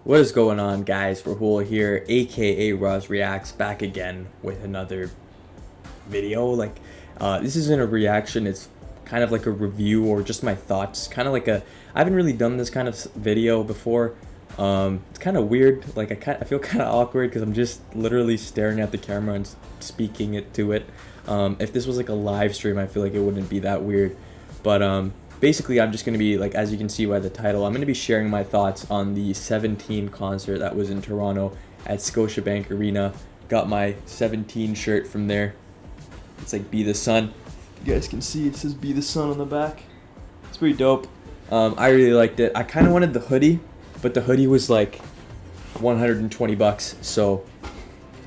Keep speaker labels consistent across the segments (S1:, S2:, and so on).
S1: What is going on, guys? Rahul here, aka Roz Reacts, back again with another video. This isn't a reaction, it's kind of like a review or just my thoughts. I haven't really done this kind of video before. It's kind of weird. I feel kind of awkward because I'm just literally staring at the camera and speaking it to it. If this was like a live stream, I feel like it wouldn't be that weird. But basically, I'm just going to be, like, as you can see by the title, I'm going to be sharing my thoughts on the 17 concert that was in Toronto at Scotiabank Arena. Got my 17 shirt from there. It's like Be the Sun. You guys can see it says Be the Sun on the back. It's pretty dope. I really liked it. I kind of wanted the hoodie, but the hoodie was like 120 bucks. So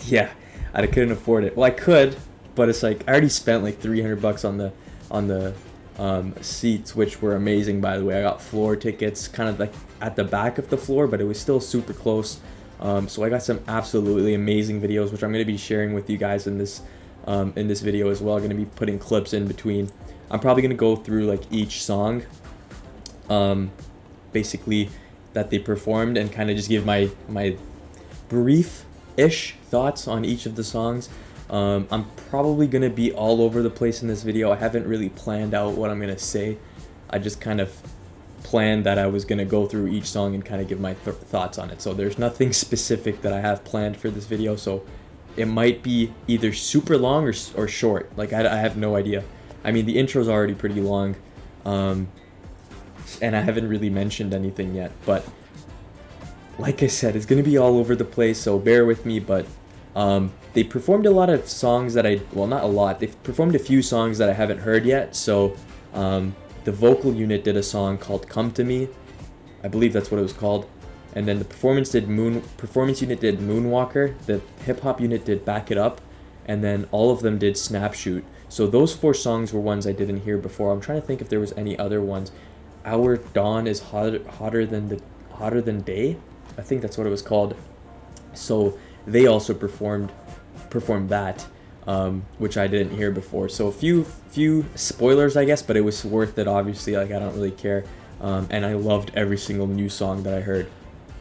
S1: yeah, I couldn't afford it. Well, I could, but it's like I already spent like 300 bucks on the seats, which were amazing, by the way. I got floor tickets kind of like at the back of the floor, but it was still super close. So I got some absolutely amazing videos, which I'm going to be sharing with you guys in this video as well. I'm going to be putting clips in between. I'm probably going to go through like each song basically that they performed and kind of just give my brief-ish thoughts on each of the songs. I'm probably going to be all over the place in this video. I haven't really planned out what I'm going to say. I just kind of planned that I was going to go through each song and kind of give my thoughts on it. So there's nothing specific that I have planned for this video. So it might be either super long or short. Like, I have no idea. I mean, the intro's already pretty long. And I haven't really mentioned anything yet. But like I said, it's going to be all over the place. So bear with me. But they performed a lot of songs that well, not a lot. They performed a few songs that I haven't heard yet. So the vocal unit did a song called Come To Me. I believe that's what it was called. And then the performance unit did Moonwalker. The hip hop unit did Back It Up. And then all of them did Snapshoot. So those 4 songs were ones I didn't hear before. I'm trying to think if there was any other ones. Our Dawn is hotter than day. I think that's what it was called. So they also performed that, which I didn't hear before. So a few spoilers, I guess, but it was worth it. Obviously, like, I don't really care. And I loved every single new song that I heard.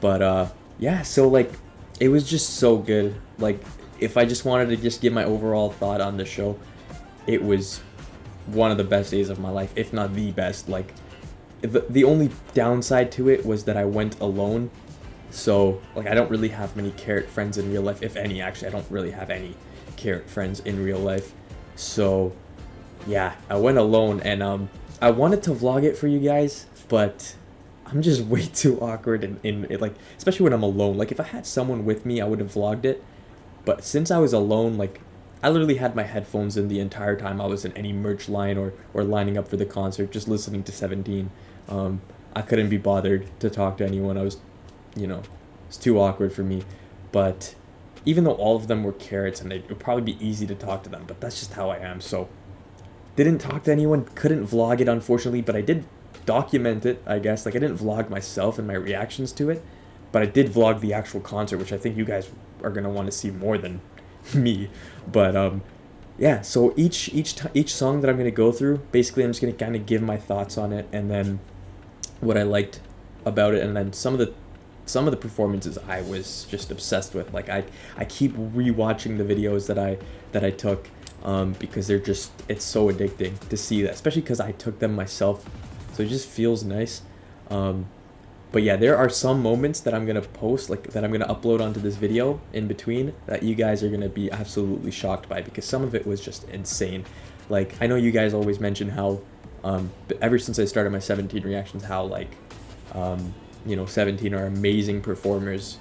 S1: But yeah, so like it was just so good. Like, if I just wanted to just give my overall thought on the show, it was one of the best days of my life, if not the best. Like, the only downside to it was that I went alone. So, like, I don't really have many carrot friends in real life, if any. Actually, I don't really have any carrot friends in real life. So, yeah, I went alone, and I wanted to vlog it for you guys, but I'm just way too awkward in it, like, especially when I'm alone. Like, if I had someone with me, I would have vlogged it. But since I was alone, like, I literally had my headphones in the entire time I was in any merch line or lining up for the concert, just listening to 17. I couldn't be bothered to talk to anyone. It's too awkward for me. But even though all of them were carrots and it would probably be easy to talk to them, but that's just how I am. So didn't talk to anyone, couldn't vlog it, unfortunately, but I did document it, I guess. Like, I didn't vlog myself and my reactions to it, but I did vlog the actual concert, which I think you guys are going to want to see more than me. But yeah, so each song that I'm going to go through, basically I'm just going to kind of give my thoughts on it, and then what I liked about it, and then some of the performances I was just obsessed with. Like, I keep rewatching the videos that I took, because it's so addicting to see that, especially because I took them myself, so it just feels nice. But yeah, there are some moments that I'm gonna post, like, that I'm gonna upload onto this video in between, that you guys are gonna be absolutely shocked by, because some of it was just insane. Like, I know you guys always mention how ever since I started my 17 reactions, how, like, 17 are amazing performers,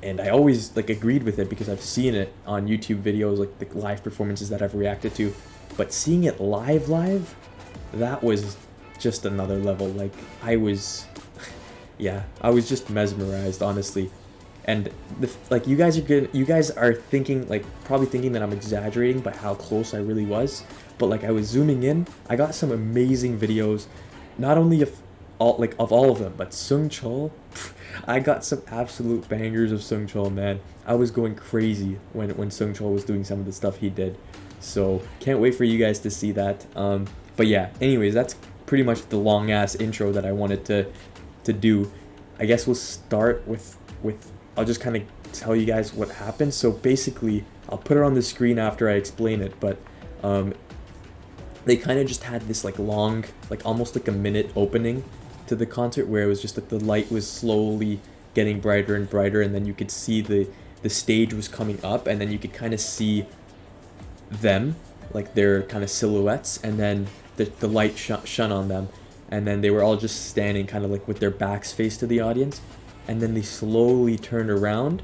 S1: and I always, like, agreed with it because I've seen it on YouTube videos, like the live performances that I've reacted to, but seeing it live, that was just another level. Like, I was just mesmerized, honestly. And like, you guys are thinking, like, probably thinking that I'm exaggerating by how close I really was, but like, I was zooming in. I got some amazing videos, not only of all of them, but Sung Chul. I got some absolute bangers of Sung Chul, man. I was going crazy when Sung Chul was doing some of the stuff he did. So can't wait for you guys to see that. But yeah, anyways, that's pretty much the long ass intro that I wanted to do. I guess we'll start with with, I'll just kind of tell you guys what happened. So basically, I'll put it on the screen after I explain it, but they kind of just had this like long, like almost like a minute opening to the concert where it was just that the light was slowly getting brighter and brighter, and then you could see the stage was coming up, and then you could kind of see them, like their kind of silhouettes, and then the light shone on them, and then they were all just standing kind of like with their backs faced to the audience, and then they slowly turned around.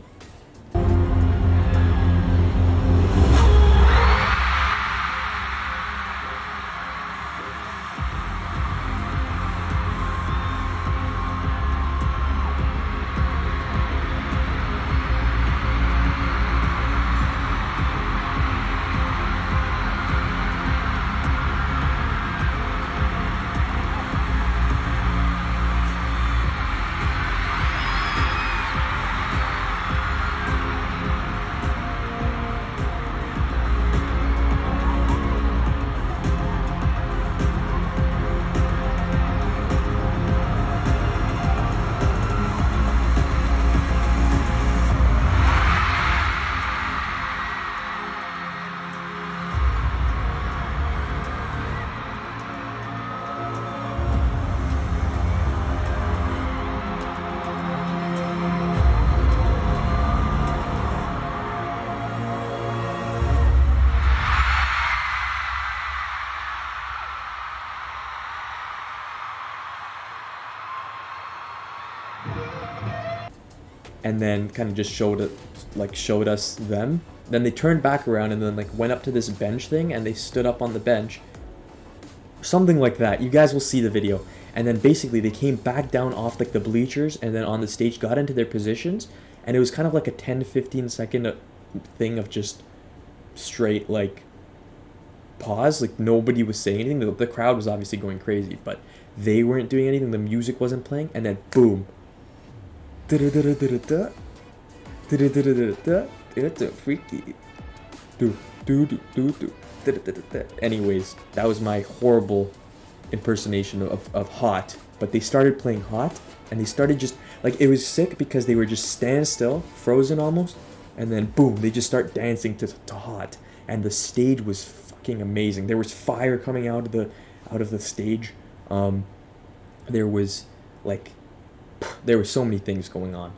S1: And then kind of just showed us them. Then they turned back around and then like went up to this bench thing, and they stood up on the bench, something like that. You guys will see the video. And then basically they came back down off like the bleachers, and then on the stage got into their positions, and it was kind of like a 10-15 second thing of just straight like pause. Like nobody was saying anything. The crowd was obviously going crazy, but they weren't doing anything. The music wasn't playing, and then boom. It's a freaky. Anyways, that was my horrible impersonation of Hot. But they started playing Hot, and they started just like, it was sick because they were just stand still, frozen almost, and then boom, they just start dancing to Hot, and the stage was fucking amazing. There was fire coming out of the stage. There was like, there were so many things going on.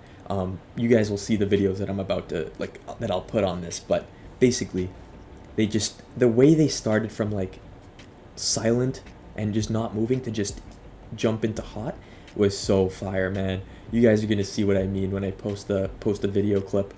S1: You guys will see the videos that I'm about to that I'll put on this, but basically the way they started from like silent and just not moving to just jump into Hot was so fire, man. You guys are gonna see what I mean when I post the video clip.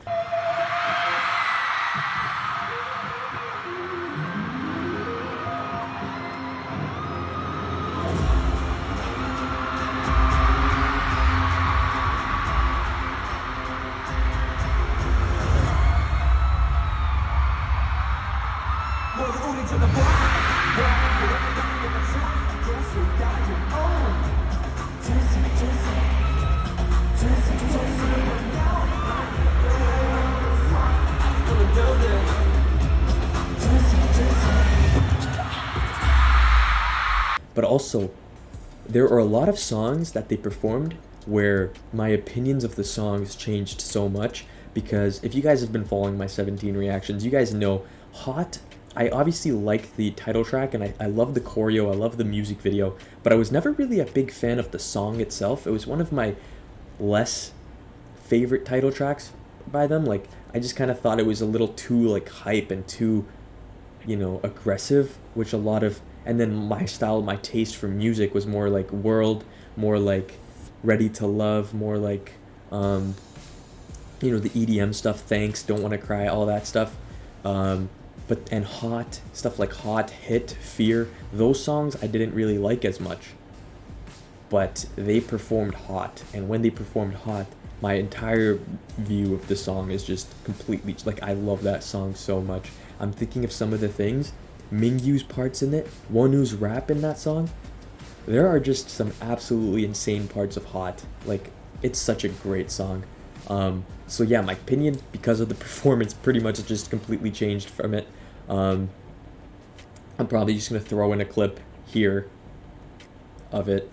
S1: But also, there are a lot of songs that they performed where my opinions of the songs changed so much, because if you guys have been following my 17 reactions, you guys know Hot, I obviously like the title track, and I love the choreo, I love the music video, but I was never really a big fan of the song itself. It was one of my less favorite title tracks by them. Like, I just kind of thought it was a little too like hype and too, aggressive, which a lot of, and then my style, my taste for music was more like World, more like Ready to Love, more like, the EDM stuff, Thanks, Don't Wanna Cry, all that stuff. And Hot, stuff like Hot, Hit, Fear, those songs I didn't really like as much. But they performed Hot, and when they performed Hot, my entire view of the song is just completely, like, I love that song so much. I'm thinking of some of the things, Mingyu's parts in it, Wonu's rap in that song. There are just some absolutely insane parts of Hot. Like, it's such a great song. So yeah, my opinion, because of the performance, pretty much just completely changed from it. I'm probably just gonna throw in a clip here of it.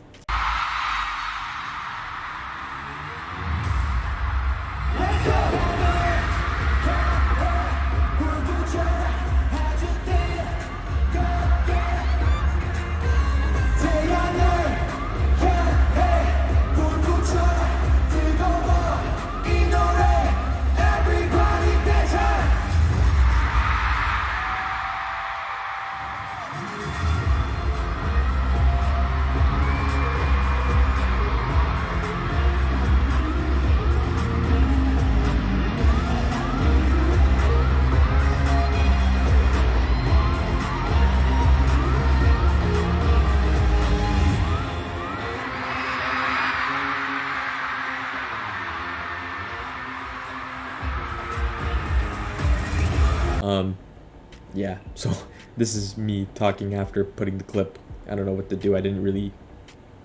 S1: Yeah, so this is me talking after putting the clip. I don't know what to do. I didn't really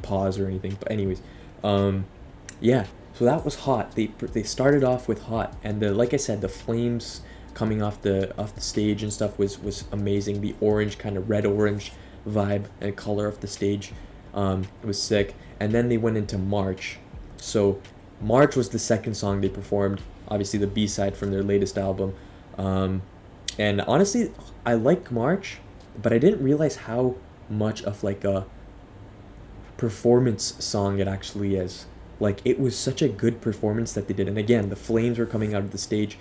S1: pause or anything, but anyways, yeah. So that was Hot. They started off with Hot, and like I said, the flames coming off the stage and stuff was amazing. The orange, kind of red orange vibe and color of the stage, was sick. And then they went into March. So March was the second song they performed. Obviously, the B side from their latest album. And honestly, I like March, but I didn't realize how much of like a performance song it actually is. Like, it was such a good performance that they did. And again, the flames were coming out of the stage.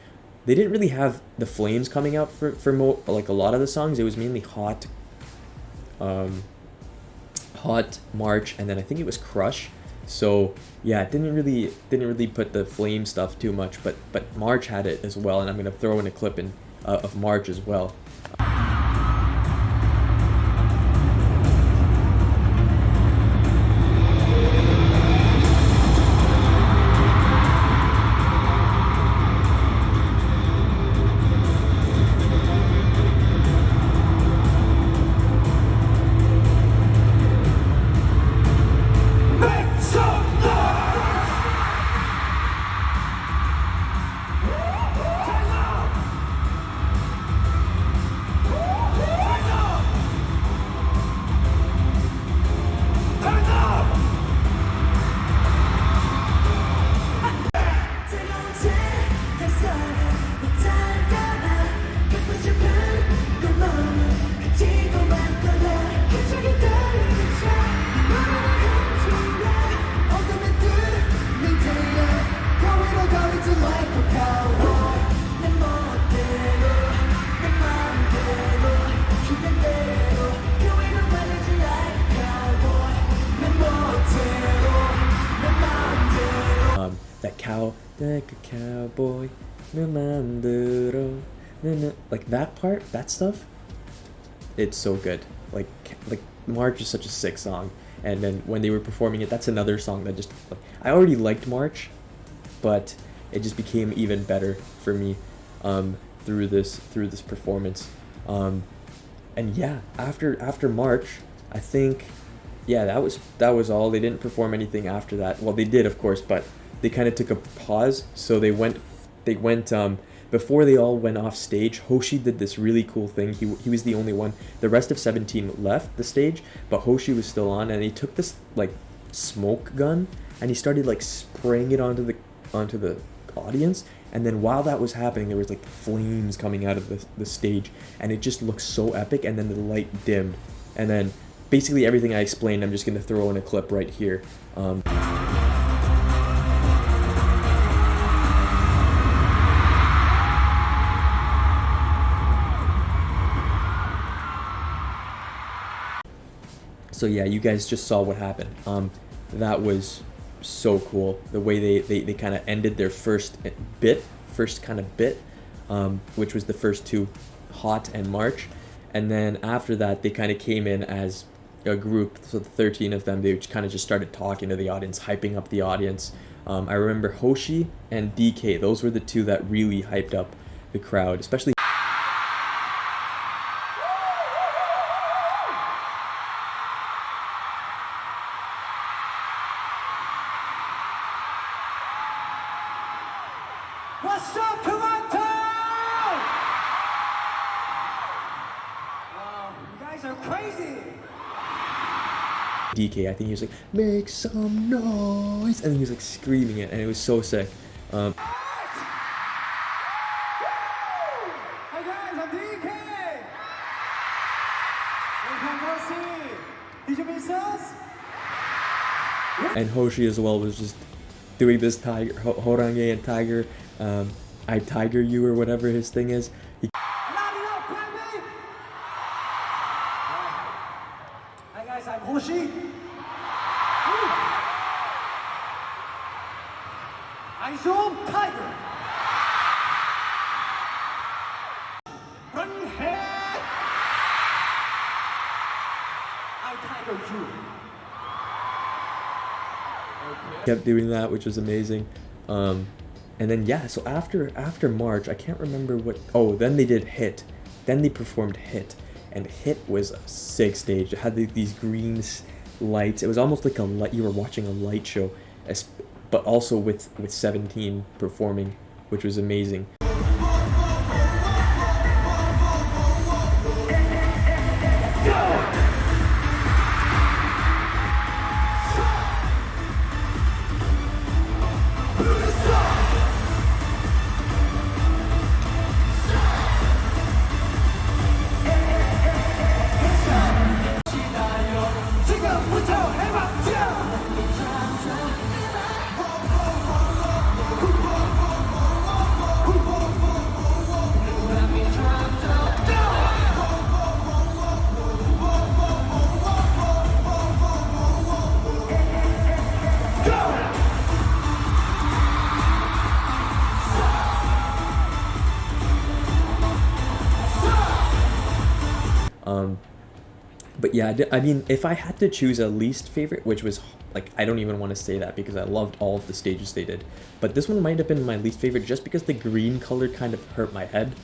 S1: They didn't really have the flames coming out for like a lot of the songs. It was mainly Hot, Hot, March, and then I think it was Crush. So yeah, it didn't really put the flame stuff too much, but March had it as well, and I'm gonna throw in a clip in of March as well. That cow, like a cowboy, no mandero, like that part, that stuff, it's so good. Like March is such a sick song, and then when they were performing it, that's another song that just, like, I already liked March, but it just became even better for me through this performance. And yeah, after March, I think, yeah, that was all. They didn't perform anything after that. Well, they did, of course, but they kind of took a pause. So they went before they all went off stage. Hoshi did this really cool thing. He was the only one. The rest of 17 left the stage, but Hoshi was still on, and he took this like smoke gun and he started like spraying it onto the audience. And then while that was happening, there was like flames coming out of the stage, and it just looked so epic. And then the light dimmed, and then basically everything I explained, I'm just gonna throw in a clip right here. So yeah, you guys just saw what happened. That was so cool. The way they kind of ended their first kind of bit, which was the first two, Hot and March. And then after that, they kind of came in as a group. So the 13 of them, they kind of just started talking to the audience, hyping up the audience. I remember Hoshi and DK. Those were the two that really hyped up the crowd, especially.
S2: What's up, Toronto? Wow, you guys are crazy.
S1: DK, I think he was like, make some noise, and he was like screaming it, and it was so sick.
S2: Hi guys, I'm DK. Did you miss us?
S1: And Hoshi as well was just doing this tiger, Horange and Tiger, I Tiger You or whatever his thing is.
S2: Hi guys, I'm Hoshi. I'm Zoom Tiger. Run head. I Tiger You.
S1: Kept doing that, which was amazing. And then yeah, so after March, I can't remember what. Oh, then they did Hit, then they performed Hit, and Hit was a sick stage. It had these green lights. It was almost like a light. You were watching a light show, but also with 17 performing, which was amazing.
S2: 지금부터 해봤자.
S1: But yeah, I mean, if I had to choose a least favorite, which was like, I don't even want to say that because I loved all of the stages they did, but this one might have been my least favorite just because the green color kind of hurt my head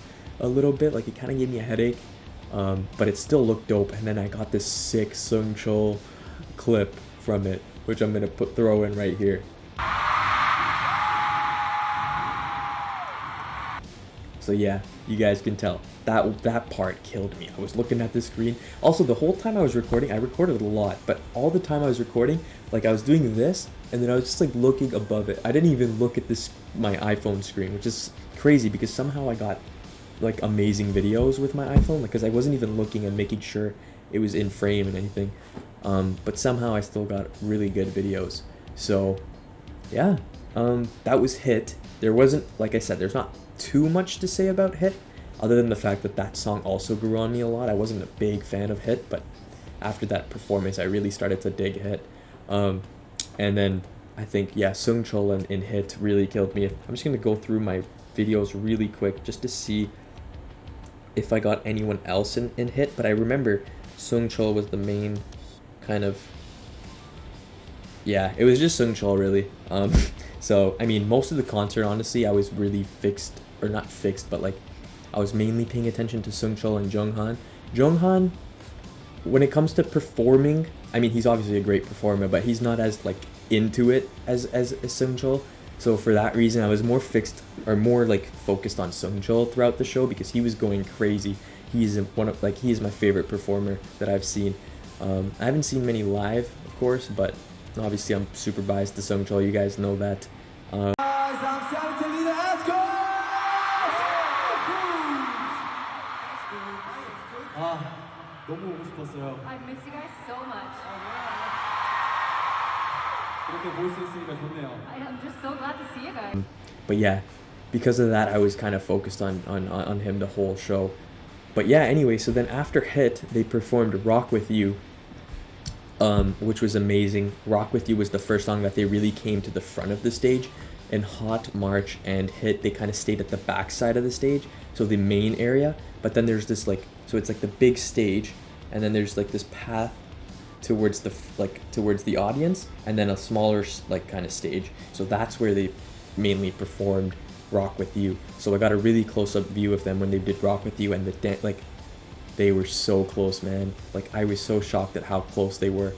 S1: a little bit. Like, it kind of gave me a headache, but it still looked dope. And then I got this sick Sung Chul clip from it, which I'm gonna throw in right here. So yeah, you guys can tell that part killed me. I was looking at the screen. Also, the whole time I was recording, I recorded a lot, but all the time I was recording, like, I was doing this, and then I was just like looking above it. I didn't even look at my iPhone screen, which is crazy because somehow I got like amazing videos with my iPhone, because I wasn't even looking and making sure it was in frame and anything. But somehow I still got really good videos. So yeah, that was Hit. There wasn't, like I said, there's not too much to say about Hit, other than the fact that song also grew on me a lot. I wasn't a big fan of Hit, but after that performance, I really started to dig Hit. And then I think, yeah, Sung Chul in Hit really killed me. I'm just gonna go through my videos really quick just to see if I got anyone else in Hit, but I remember Sung Chul was the main kind of, yeah, it was just Sung Chul really. So I mean, most of the concert, honestly, I was really fixed, or not fixed, but like, I was mainly paying attention to Sung Chul and Junghan. Junghan, when it comes to performing, I mean, he's obviously a great performer, but he's not as like into it as Sung Chul. So for that reason, I was more fixed, or more like focused on Sung Chul throughout the show, because he was going crazy. He's he is my favorite performer that I've seen. I haven't seen many live, of course, but obviously I'm super biased to Sung Chul. You guys know that.
S2: Guys, I'm starting to lead the escort. 너무 오고 싶었어요.
S3: I miss you guys so much.
S2: 이렇게 볼 수 있으니까 좋네요.
S3: I'm just so glad to see you guys.
S1: But yeah, because of that, I was kind of focused on him the whole show. But yeah, anyway, so then after Hit, they performed Rock With You, which was amazing. Rock With You was the first song that they really came to the front of the stage. In Hot, March, and Hit, they kind of stayed at the back side of the stage, so the main area. But then there's this like, so it's like the big stage, and then there's like this path towards the audience, and then a smaller like kind of stage. So that's where they mainly performed Rock With You. So I got a really close-up view of them when they did Rock With You, and like, they were so close, man. Like, I was so shocked at how close they were.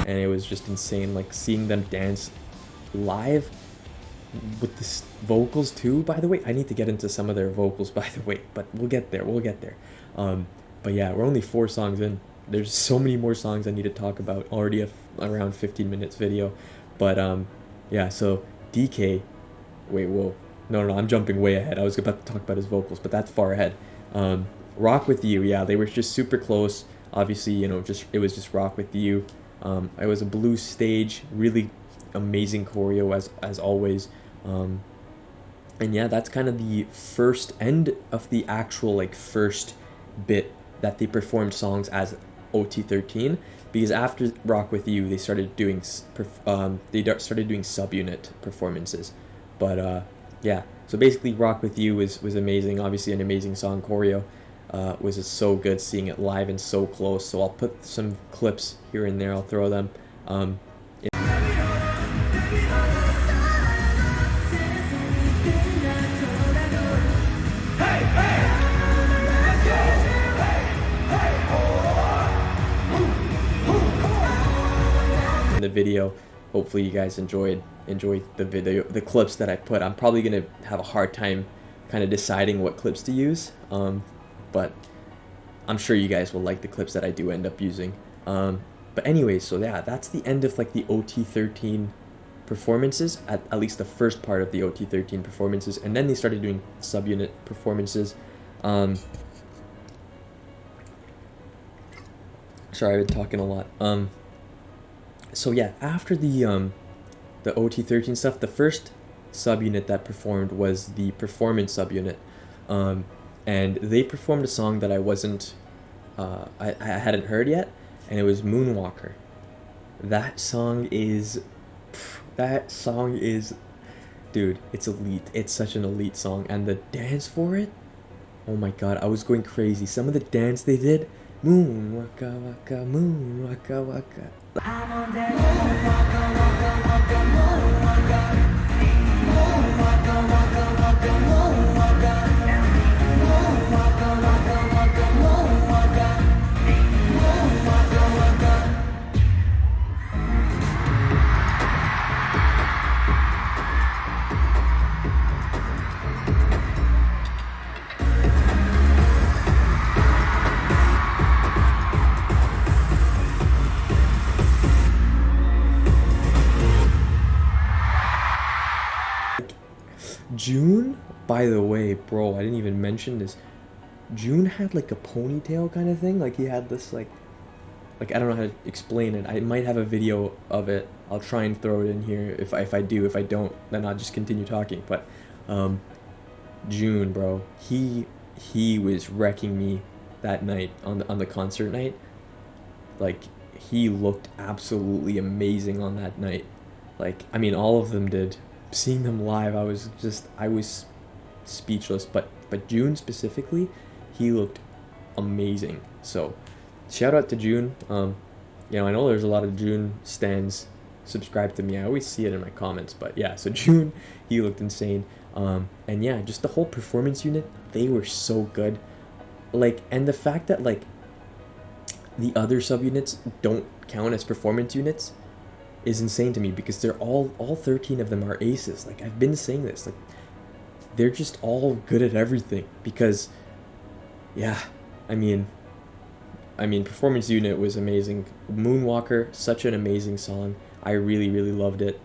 S1: And it was just insane, like, seeing them dance live with the vocals too. By the way, I need to get into some of their vocals, by the way, but we'll get there. But yeah, we're only 4 songs in. There's so many more songs I need to talk about. Already around 15 minutes video. But yeah, so DK, wait, whoa, no, I'm jumping way ahead. I was about to talk about his vocals, but that's far ahead. Rock With You, yeah, they were just super close. Obviously, you know, it was just Rock With You. It was a blue stage, really amazing choreo as always. And yeah, that's kind of the first end of the actual like first bit that they performed songs as OT13, because after Rock With You they started doing started doing subunit performances. But yeah, so basically Rock With You was amazing, obviously an amazing song. Choreo was just so good, seeing it live and so close. So I'll put some clips here and there, I'll throw them. In the video, hopefully you guys enjoyed the video, the clips that I put. I'm probably gonna have a hard time kind of deciding what clips to use, but I'm sure you guys will like the clips that I do end up using. But anyway, so yeah, that's the end of like the OT13 performances, at least the first part of the OT13 performances, and then they started doing subunit performances. Sorry, I've been talking a lot. So yeah, after the OT13 stuff, the first subunit that performed was the performance subunit, and they performed a song that I wasn't, I hadn't heard yet, and it was Moonwalker. That song is, dude, it's elite. It's such an elite song, and the dance for it, oh my god, I was going crazy. Some of the dance they did, moon waka waka, moon waka waka. I'm on that moon waka waka waka, moon waka, moon waka waka waka, moon waka, moon waka waka waka, moon waka, moon waka waka. June, by the way, bro, I didn't even mention this. June had like a ponytail kind of thing. Like he had this like I don't know how to explain it. I might have a video of it. I'll try and throw it in here if I do. If I don't, then I'll just continue talking. But June, bro, he was wrecking me that night on the concert night. Like he looked absolutely amazing on that night. Like, I mean, all of them did. Seeing them live, I was speechless. But June specifically, he looked amazing. So shout out to June. You know, I know there's a lot of June stans subscribed to me. I always see it in my comments. But yeah, so June, he looked insane. And yeah, just the whole performance unit, they were so good. Like, and the fact that like the other subunits don't count as performance units is insane to me, because they're all 13 of them are aces. Like, I've been saying this, like they're just all good at everything. Because yeah, I mean performance unit was amazing. Moonwalker, such an amazing song. I really loved it.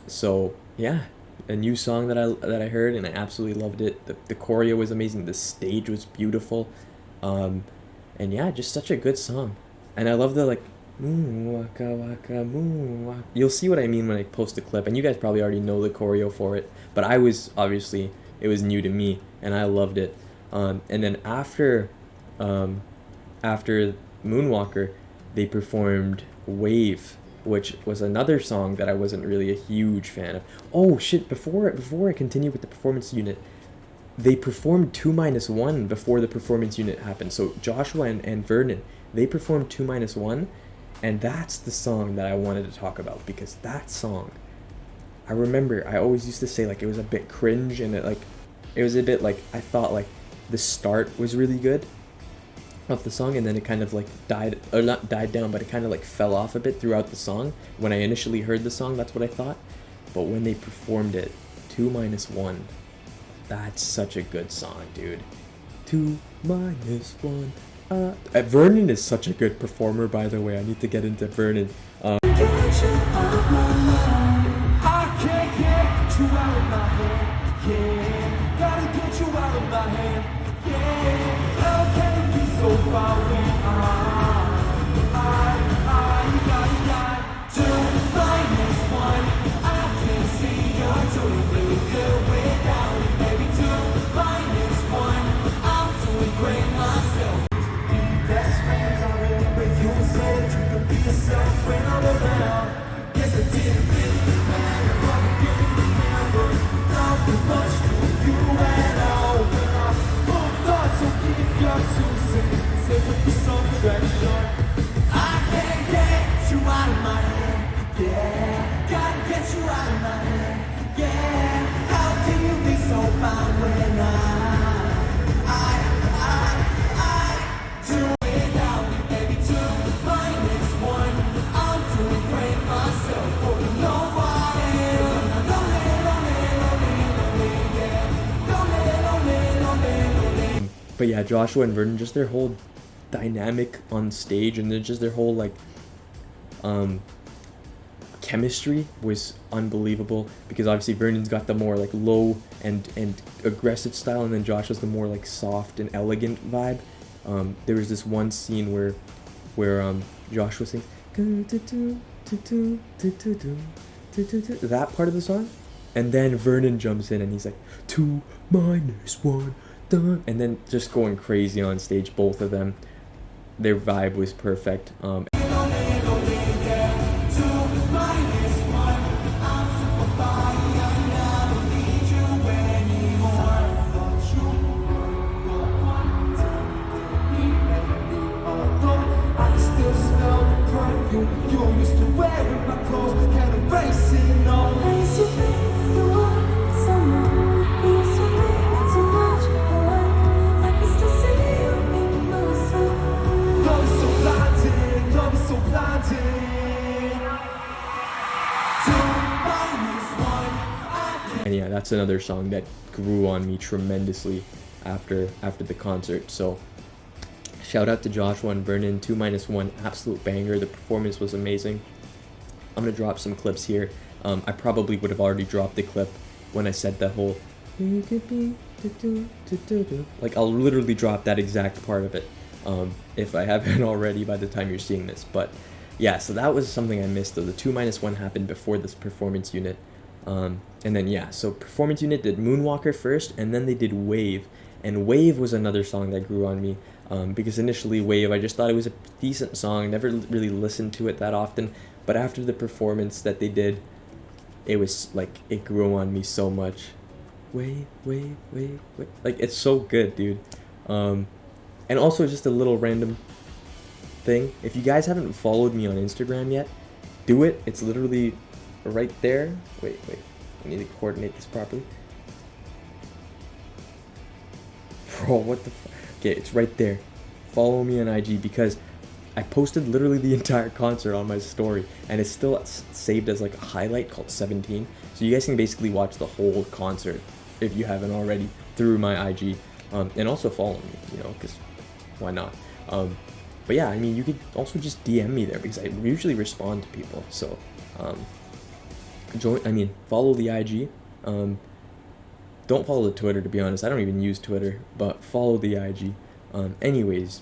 S1: So yeah, a new song that I heard and I absolutely loved it. The choreo was amazing, the stage was beautiful, and yeah, just such a good song. And I love the like moon waka waka moon waka. You'll see what I mean when I post the clip, and you guys probably already know the choreo for it, but I was obviously, it was new to me and I loved it. And then after Moonwalker, they performed Wave, which was another song that I wasn't really a huge fan of. Oh shit, before I continue with the performance unit, they performed 2-1 before the performance unit happened. So Joshua and Vernon, they performed 2-1, and that's the song that I wanted to talk about, because that song, I remember I always used to say like it was a bit cringe, and it was a bit like, I thought like the start was really good of the song, and then it kind of like not died down, but it kind of like fell off a bit throughout the song. When I initially heard the song, that's what I thought. But when they performed it, 2-1, that's such a good song, dude. 2-1. Vernon is such a good performer, by the way. I need to get into Vernon.
S2: I can't get you out of my head, yeah. Gotta get you out of my head, yeah. How can it be so far away? I 2-1. I can see you're doing really good.
S1: But yeah, Joshua and Vernon, just their whole dynamic on stage, and then just their whole like chemistry was unbelievable, because obviously Vernon's got the more like low and aggressive style, and then Josh was the more like soft and elegant vibe. There was this one scene where Josh was singing that part of the song, and then Vernon jumps in and he's like 2 minus 1 done, and then just going crazy on stage. Both of them, their vibe was perfect.
S2: You're used to wearing my clothes, can't erase it, no. I used to think you were someone. We used to make so much more. I can still see you in my soul. Love is so blinding, love is so blinding. 2 minus 1.
S1: And yeah, that's another song that grew on me tremendously after the concert. So shout out to Joshua and Vernon. 2 minus 1, absolute banger. The performance was amazing. I'm gonna drop some clips here. I probably would have already dropped the clip when I said that whole like, I'll literally drop that exact part of it if I haven't already by the time you're seeing this. But yeah, so that was something I missed though. The 2 minus 1 happened before this performance unit. And then yeah, so performance unit did Moonwalker first, and then they did Wave. And Wave was another song that grew on me, because initially Wave, I just thought it was a decent song, never really listened to it that often, but after the performance that they did, it was like, it grew on me so much. Wave, wave, wave, wave. Like, it's so good, dude. And also just a little random thing, if you guys haven't followed me on Instagram yet, do it. It's literally right there. Wait, I need to coordinate this properly. Bro, what the okay, it's right there. Follow me on IG, because I posted literally the entire concert on my story, and it's still saved as like a highlight called 17. So you guys can basically watch the whole concert if you haven't already through my IG, and also follow me, you know, because why not? But yeah, I mean, you could also just DM me there, because I usually respond to people. So follow the IG. Don't follow the Twitter, to be honest. I don't even use Twitter, but follow the IG. Anyways,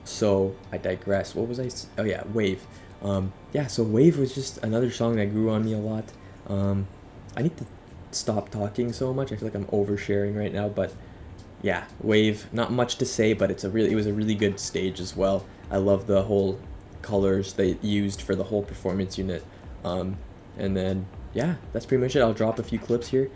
S1: so I digress. What was oh yeah, Wave. Yeah, so Wave was just another song that grew on me a lot. I need to stop talking so much. I feel like I'm oversharing right now, but yeah, Wave, not much to say, but it was a really good stage as well. I love the whole colors they used for the whole performance unit. And then yeah, that's pretty much it. I'll drop a few clips here.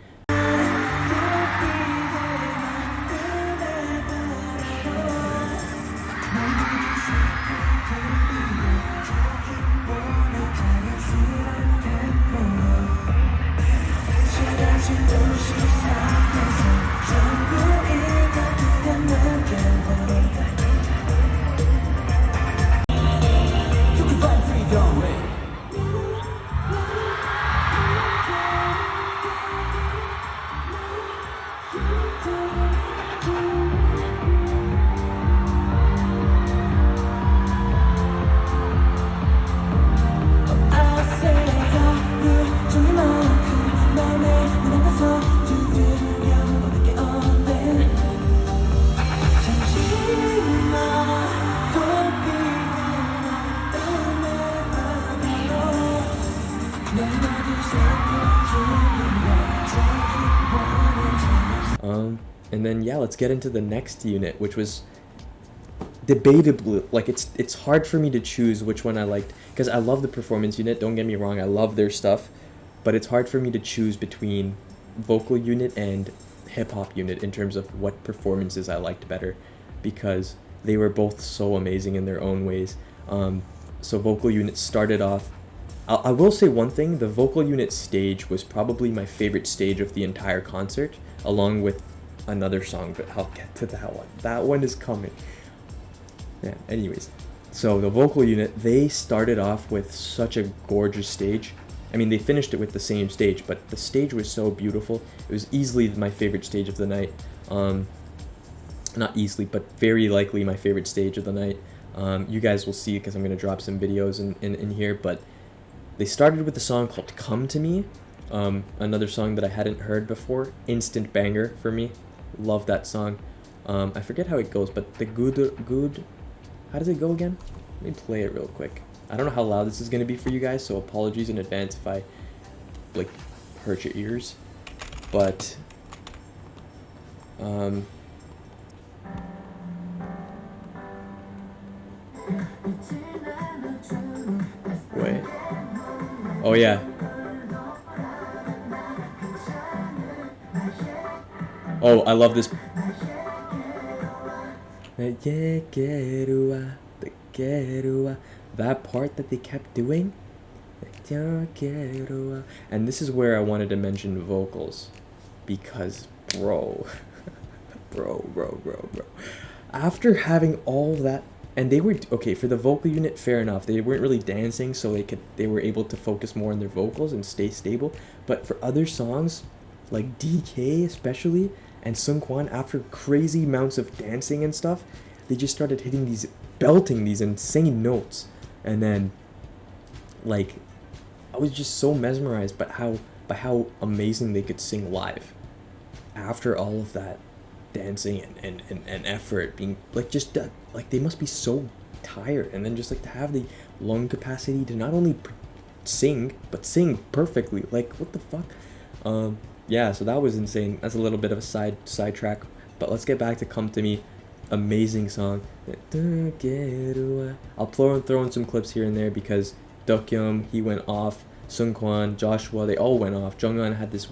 S1: And then yeah, let's get into the next unit, which was debatably, like, it's hard for me to choose which one I liked, because I love the performance unit, don't get me wrong, I love their stuff, but it's hard for me to choose between vocal unit and hip-hop unit in terms of what performances I liked better, because they were both so amazing in their own ways. So vocal unit started off, I will say one thing, the vocal unit stage was probably my favorite stage of the entire concert, along with another song, but I'll get to that one. That one is coming. Yeah, anyways, so the vocal unit, they started off with such a gorgeous stage. I mean, they finished it with the same stage, but the stage was so beautiful. It was easily my favorite stage of the night. not easily, but very likely my favorite stage of the night. You guys will see because I'm going to drop some videos in here, but they started with a song called Come to Me, another song that I hadn't heard before. Instant banger for me. Love that song. I forget how it goes, but the good, how does it go again? Let me play it real quick. I don't know how loud this is going to be for you guys, so apologies in advance if I like hurt your ears. But wait. Oh yeah. Oh, I love this. That part that they kept doing. And this is where I wanted to mention vocals. Because, bro. bro. After having all that, and they were, okay, for the vocal unit, fair enough. They weren't really dancing, so they were able to focus more on their vocals and stay stable. But for other songs, like DK especially, and Seungkwan, after crazy amounts of dancing and stuff, they just started belting these insane notes. And then, like, I was just so mesmerized by how amazing they could sing live. After all of that dancing and effort, being, like, just, like, they must be so tired. And then just, like, to have the lung capacity to not only sing, but sing perfectly. Like, what the fuck? Yeah, so that was insane. That's a little bit of a sidetrack, but let's get back to Come to Me. Amazing song. I'll throw in some clips here and there because Dokyeom, he went off. Seungkwan, Joshua, they all went off. Jonghyun had this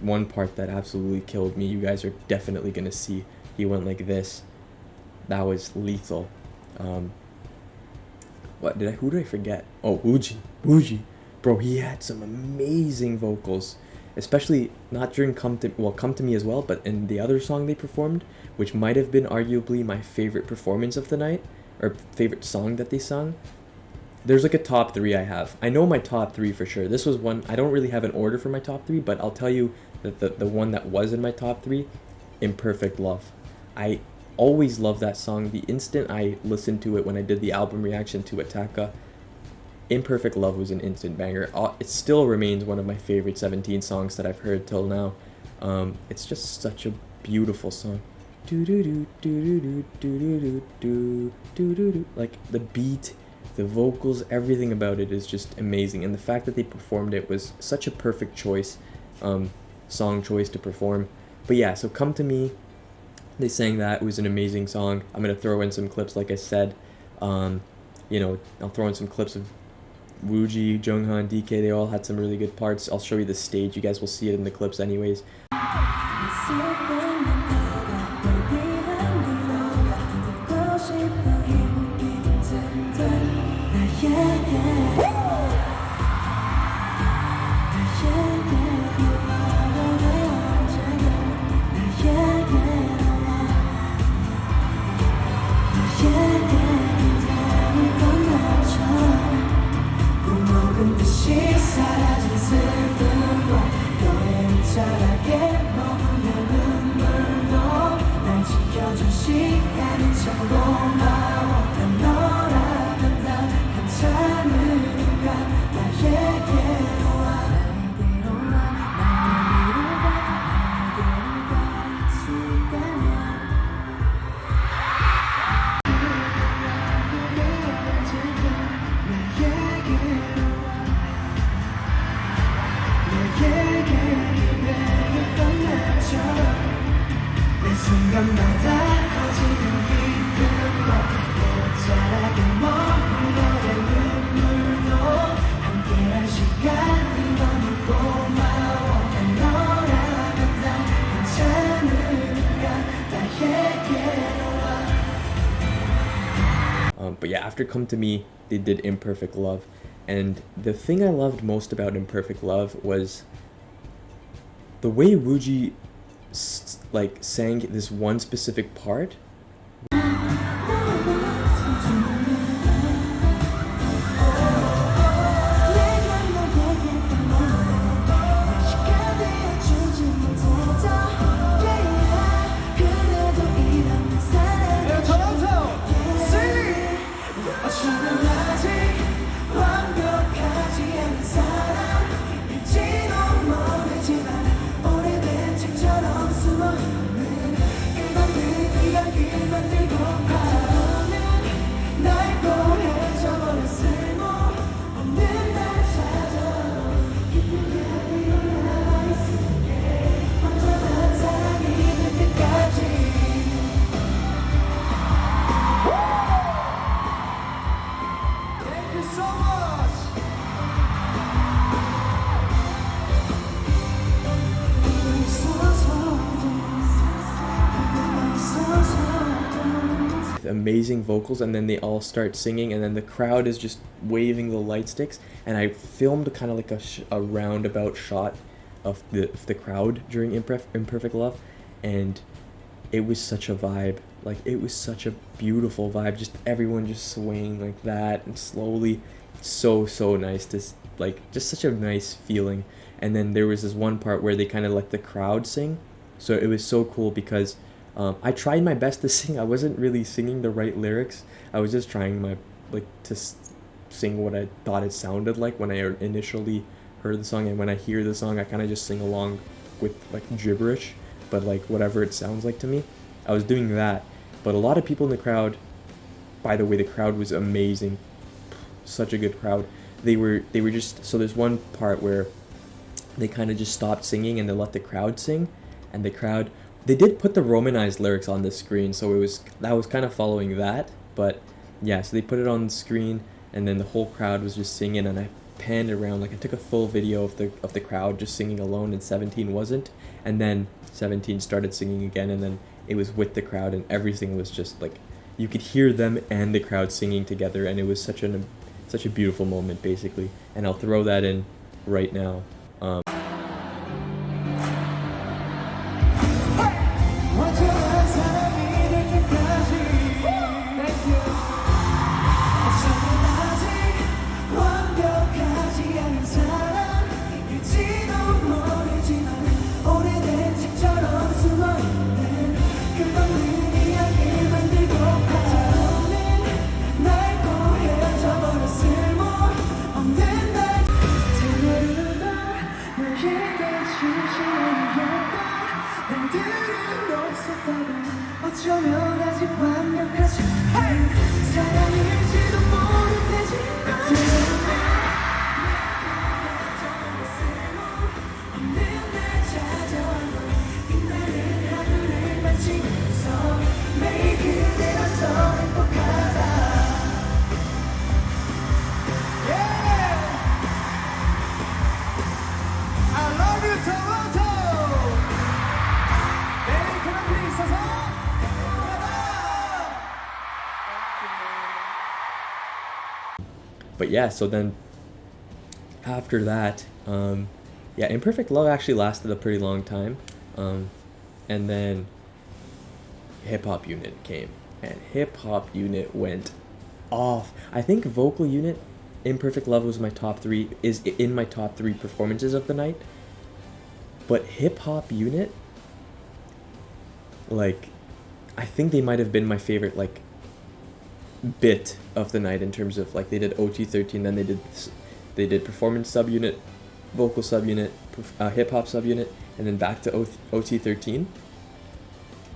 S1: one part that absolutely killed me. You guys are definitely gonna see. He went like this. That was lethal. Who did I forget? Oh, Wooji. Bro, he had some amazing vocals, especially not during Come to Me as well, but in the other song they performed, which might have been arguably my favorite performance of the night, or favorite song that they sung. There's like a top 3 I have. I know my top 3 for sure. This was one, I don't really have an order for my top 3, but I'll tell you that the one that was in my top 3, Imperfect Love. I always loved that song. The instant I listened to it when I did the album reaction to Ataka, Imperfect Love was an instant banger. It still remains one of my favorite 17 songs that I've heard till now. It's just such a beautiful song. Like the beat, the vocals, everything about it is just amazing. And the fact that they performed it was such a perfect choice, song choice to perform. But yeah, so Come to Me, they sang that. It was an amazing song. I'm gonna throw in some clips, like I said. I'll throw in some clips of Wooji, Jonghyun, DK, they all had some really good parts. I'll show you the stage. You guys will see it in the clips anyways. But yeah, after Come to Me, they did Imperfect Love. And the thing I loved most about Imperfect Love was the way Wooji sang this one specific part. amazing vocals, and then they all start singing, and then the crowd is just waving the light sticks, and I filmed kind of like a roundabout shot of the crowd during Imperfect Love, and it was such a vibe. Like, it was such a beautiful vibe, just everyone just swaying like that and slowly. So nice to like, just such a nice feeling. And then there was this one part where they kind of let the crowd sing, so it was so cool because I tried my best to sing. I wasn't really singing the right lyrics. I was just trying my to sing what I thought it sounded like when I initially heard the song, and when I hear the song I kind of just sing along with like gibberish, but like whatever it sounds like to me. I was doing that, but a lot of people in the crowd, by the way, the crowd was amazing. Such a good crowd. They were just, so there's one part where they kind of just stopped singing and they let the crowd sing, and the crowd, they did put the romanized lyrics on the screen, so that was kind of following that. But yeah, so they put it on the screen, and then the whole crowd was just singing, and I panned around, like I took a full video of the crowd just singing alone, and 17 wasn't, and then 17 started singing again, and then it was with the crowd, and everything was just like, you could hear them and the crowd singing together, and it was such a beautiful moment, basically. And I'll throw that in right now.
S2: 완전한 사람이 될 때까지 어쩌면 아직 완벽하지 않은 사람일지도 모르지만 오래된 책처럼 숨어있는 끝없는 이야기를 만들고 같아오는 낡고 헤어져버린 쓸모없는 날 들어도 너에게 진심이었던 날들은 없었다고 어쩌면 아직 완벽하지 않은 사랑일지도 모를 때지 없는 날 찾아와도 빛나는 하늘을 만지면서 매일 그대로서 행복하다. I love you, Toronto! Baby, come on, please, 서서!
S1: But yeah, so then after that, yeah, Imperfect Love actually lasted a pretty long time, and then Hip Hop Unit came, and Hip Hop Unit went off. I think Vocal Unit, Imperfect Love was is in my top 3 performances of the night, but Hip Hop Unit, like, I think they might have been my favorite, like, bit of the night in terms of, like, they did OT13, then they did performance subunit, vocal subunit, hip hop subunit, and then back to OT13.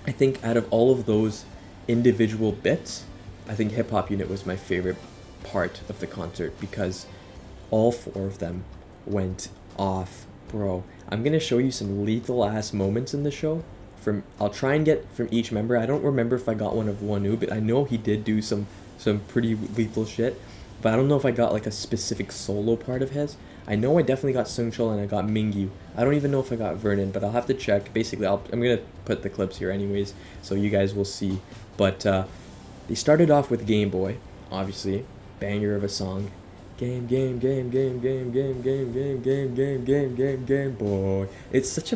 S1: I think out of all of those individual bits, I think Hip Hop Unit was my favorite part of the concert because all 4 of them went off, bro. I'm gonna show you some lethal ass moments in the show. I'll try and get from each member. I don't remember if I got one of Wonu, but I know he did do some pretty lethal shit. But I don't know if I got like a specific solo part of his. I know I definitely got Seungchul and I got Mingyu. I don't even know if I got Vernon, but I'll have to check. Basically, I'm gonna put the clips here anyways, so you guys will see. But they started off with Game Boy, obviously, banger of a song. Game Boy. It's such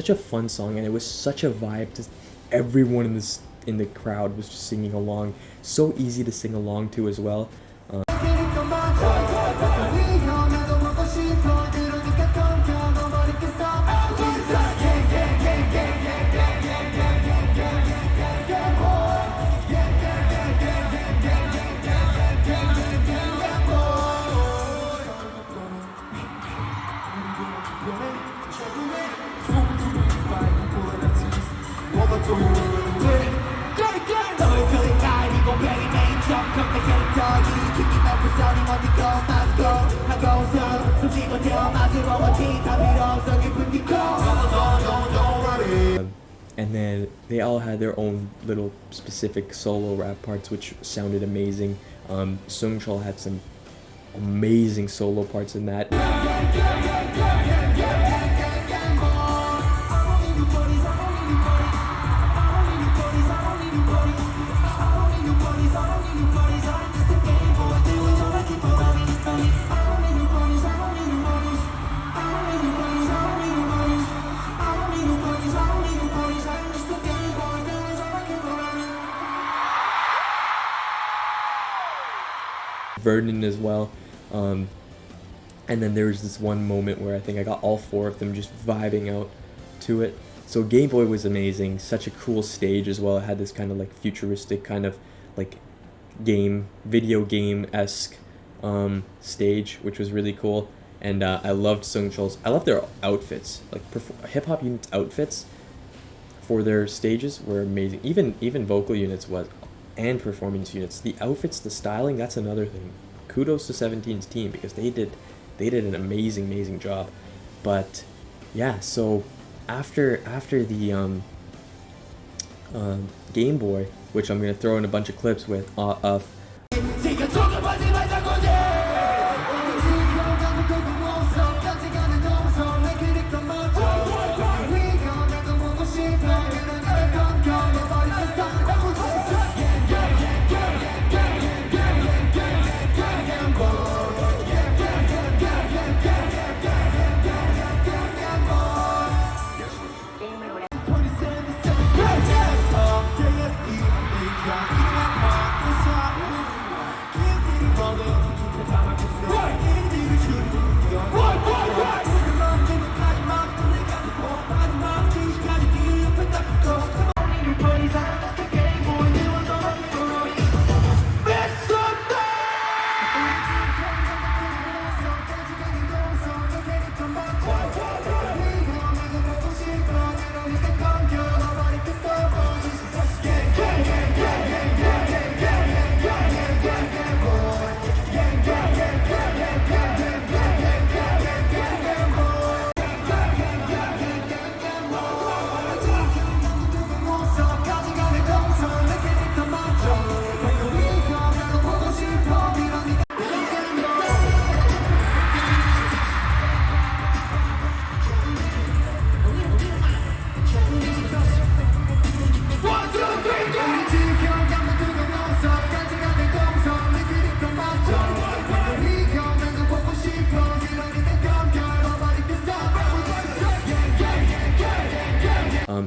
S1: a fun song, and it was such a vibe. Just everyone in the crowd was just singing along. So easy to sing along to as well. And then they all had their own little specific solo rap parts, which sounded amazing. Seungchul had some amazing solo parts in that. Vernon as well. And then there was this one moment where I think I got all 4 of them just vibing out to it. So Game Boy was amazing, such a cool stage as well. It had this kind of like futuristic kind of like video game-esque stage, which was really cool. And I loved Seungcheol's. I loved their outfits, like hip hop units' outfits for their stages were amazing. Even vocal units was, and performance units. The outfits, the styling, that's another thing. Kudos to 17's team because they did an amazing job. But yeah, so after the Game Boy, which I'm gonna throw in a bunch of clips with of.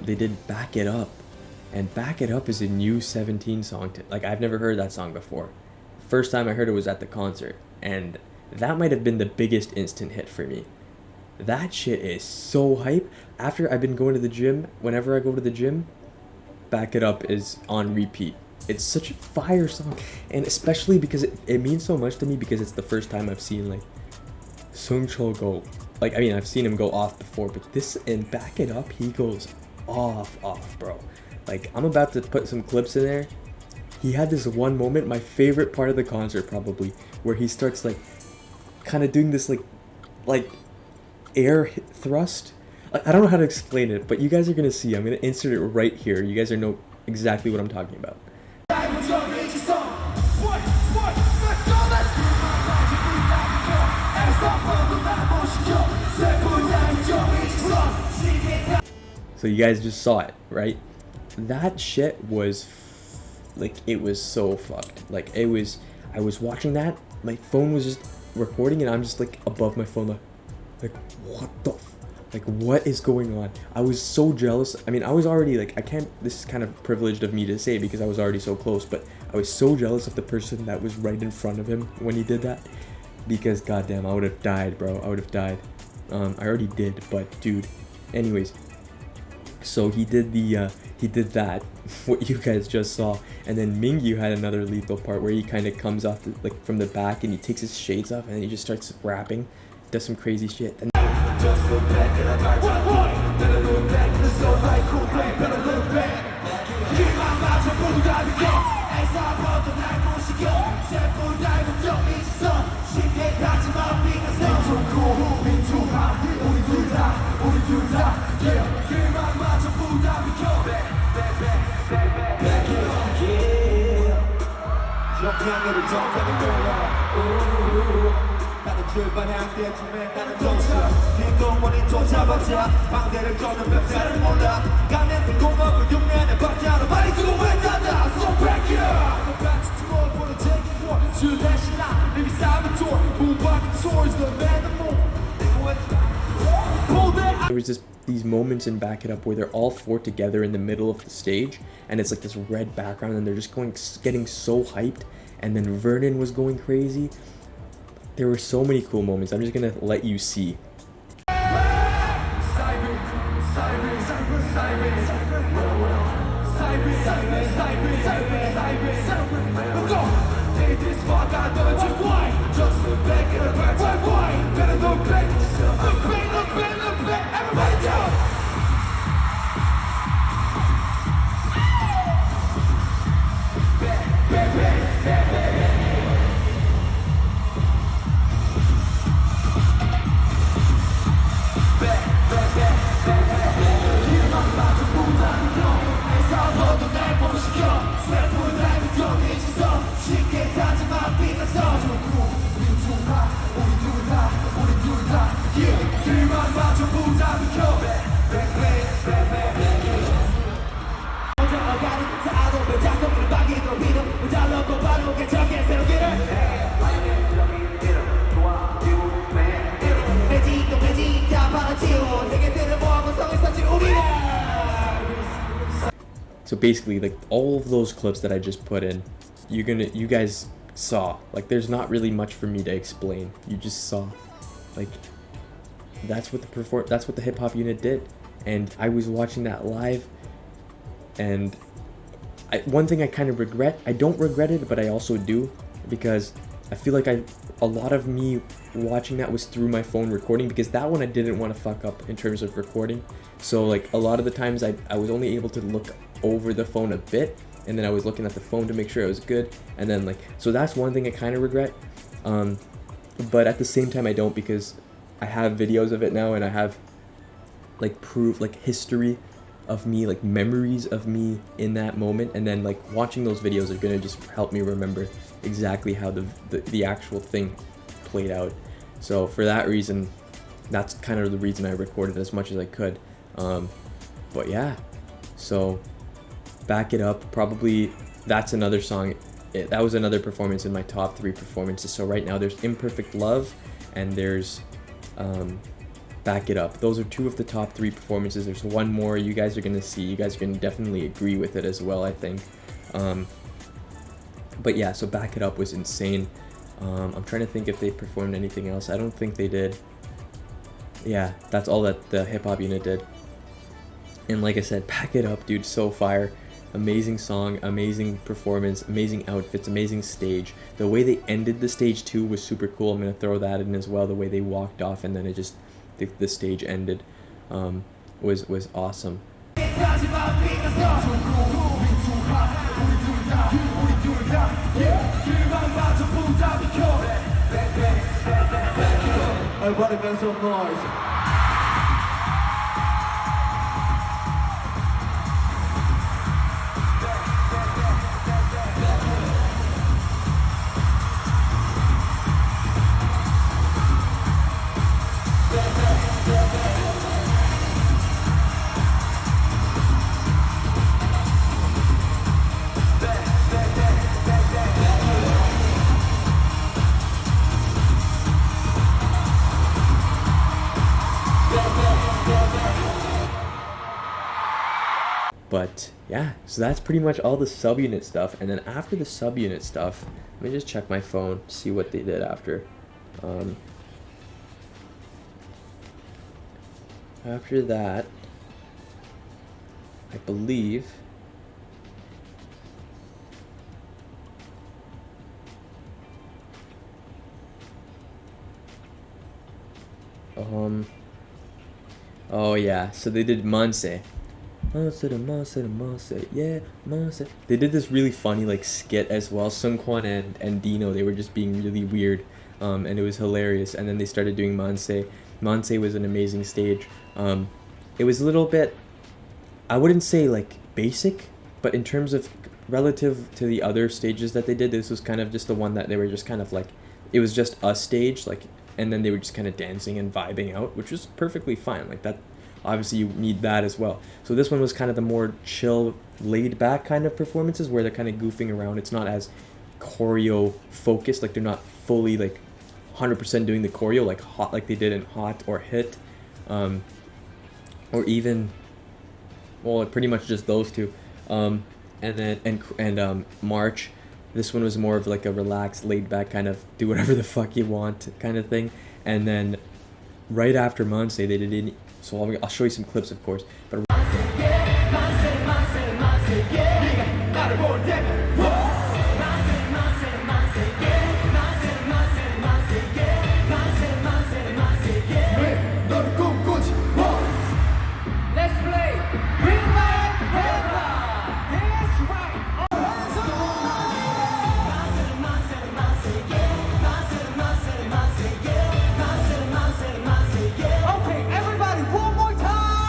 S1: They did Back It Up, and Back It Up is a new 17 song. Like, I've never heard that song before. First time I heard it was at the concert, and that might have been the biggest instant hit for me. That shit is so hype. After I've been going to the gym, whenever I go to the gym, Back It Up is on repeat. It's such a fire song, and especially because it means so much to me because it's the first time I've seen like Seungcheol go. Like, I mean, I've seen him go off before, but this, and Back It Up, he goes off, bro. Like, I'm about to put some clips in there. He had this one moment, my favorite part of the concert probably, where he starts like kind of doing this like air thrust. I don't know how to explain it, but you guys are gonna see. I'm gonna insert it right here. You guys are know exactly what I'm talking about. So you guys just saw it, right? That shit was like, it was so fucked. Like, I was watching that, my phone was just recording, and I'm just like above my phone, like what the like, what is going on? I was so jealous. I mean, I was already like, this is kind of privileged of me to say because I was already so close, but I was so jealous of the person that was right in front of him when he did that, because goddamn, I would have died, bro. I would have died. I already did, but dude, anyways. So he did that, what you guys just saw, and then Mingyu had another lethal part where he kind of comes off like from the back and he takes his shades off and then he just starts rapping, does some crazy shit. And there was just these moments in Back It Up where they're all 4 together in the middle of the stage, and it's like this red background, and they're just getting so hyped, and then Vernon was going crazy. There were so many cool moments. I'm just gonna let you see. So basically, like, all of those clips that I just put in, you guys saw. Like, there's not really much for me to explain. You just saw. Like, that's what the hip hop unit did. And I was watching that live, and one thing I kind of regret, I don't regret it, but I also do, because I feel like a lot of me watching that was through my phone recording, because that one I didn't want to fuck up in terms of recording. So like a lot of the times I was only able to look over the phone a bit, and then I was looking at the phone to make sure it was good, and then like, so that's one thing I kind of regret. But at the same time I don't, because I have videos of it now, and I have like proof, like history of me, like memories of me in that moment, and then like watching those videos are gonna just help me remember exactly how the actual thing played out. So for that reason, that's kind of the reason I recorded as much as I could. But yeah, so Back It Up, probably that's another song. That was another performance in my top 3 performances. So right now there's Imperfect Love and there's Back It Up. Those are 2 of the top 3 performances. There's one more you guys are gonna see. You guys are gonna definitely agree with it as well, I think. But yeah, so Back It Up was insane. I'm trying to think if they performed anything else. I don't think they did. Yeah, that's all that the hip hop unit did. And like I said, Back It Up, dude, so fire. Amazing song, amazing performance, amazing outfits, amazing stage. The way they ended the stage too was super cool. I'm gonna throw that in as well. The way they walked off and then it just, the stage ended, was awesome.
S4: Everybody make some noise.
S1: But yeah, so that's pretty much all the subunit stuff. And then after the subunit stuff, let me just check my phone, see what they did after. After that, I believe oh yeah, so they did Manse. Yeah, Manse. They did this really funny like skit as well. Sungkwan and Dino, they were just being really weird, and it was hilarious. And then they started doing Manse. Manse was an amazing stage. It was a little bit, I wouldn't say like basic, but in terms of relative to the other stages that they did, this was kind of just the one that they were just kind of like, it was just a stage, like, and then they were just kind of dancing and vibing out, which was perfectly fine. Like that, obviously you need that as well. So this one was kind of the more chill, laid back kind of performances where they're kind of goofing around. It's not as choreo focused, like they're not fully like 100% doing the choreo like hot, like they did in Hot or Hit, or even, well, pretty much just those two, and then March. This one was more of like a relaxed, laid back kind of do whatever the fuck you want kind of thing. And then right after Monse, they did it. So I'll show you some clips, of course. But
S2: Let's play. Bring back Hera. That's right. Okay, everybody, one more time.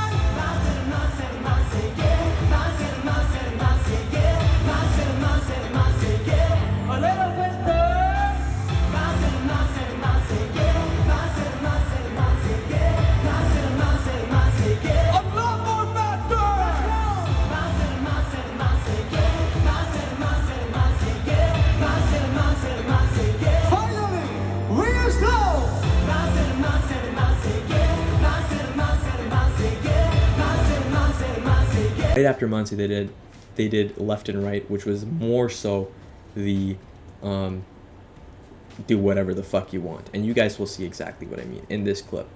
S2: A little faster. A lot more faster. Finally, real slow.
S1: right after Monse, they did Left and Right, which was more so the do whatever the fuck you want. And you guys will see exactly what I mean in this clip.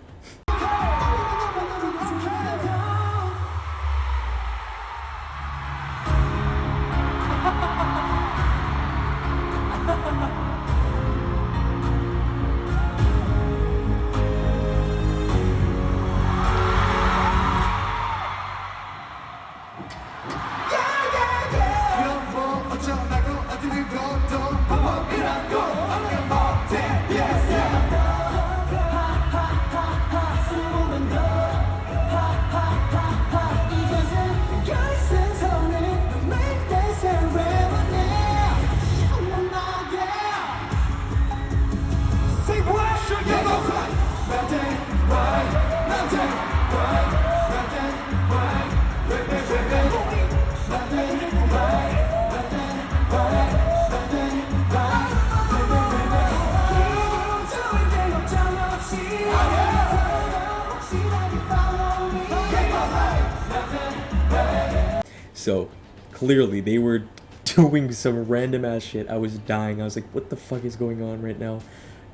S1: So clearly they were doing some random ass shit. I was dying. I was like, what the fuck is going on right now?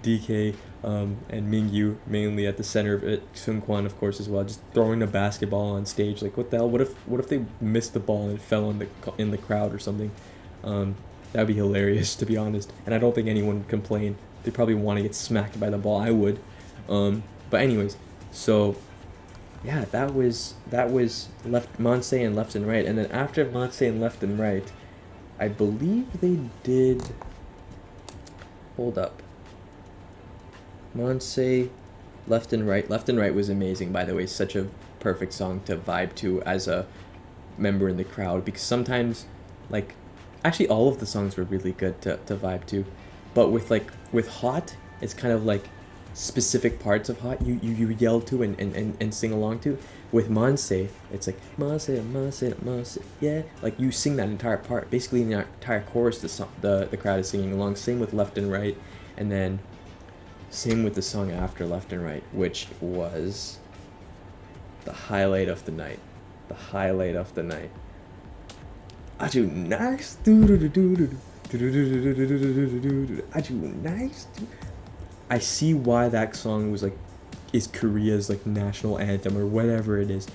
S1: DK and Mingyu mainly at the center of it. Seungkwan, of course, as well, just throwing a basketball on stage. Like, what the hell? What if they missed the ball and it fell in the crowd or something? That'd be hilarious, to be honest. And I don't think anyone would complain. They probably want to get smacked by the ball. I would. But anyways, so yeah, that was Left Monse and Left and Right. And then after Monse and Left and Right, I believe they did. Hold up. Monse, Left and Right. Left and Right was amazing, by the way. Such a perfect song to vibe to as a member in the crowd, because sometimes, like, actually all of the songs were really good to vibe to, but with Hot, it's kind of like specific parts of Hot you yell to and sing along to. With Monse, it's like Monse, yeah, like you sing that entire part, basically the entire chorus. The crowd is singing along. Same with Left and Right, and then same with the song after Left and Right, which was the highlight of the night. The highlight of the night. Aju nice. Aju nice. I see why that song was like, is Korea's like national anthem or whatever it is.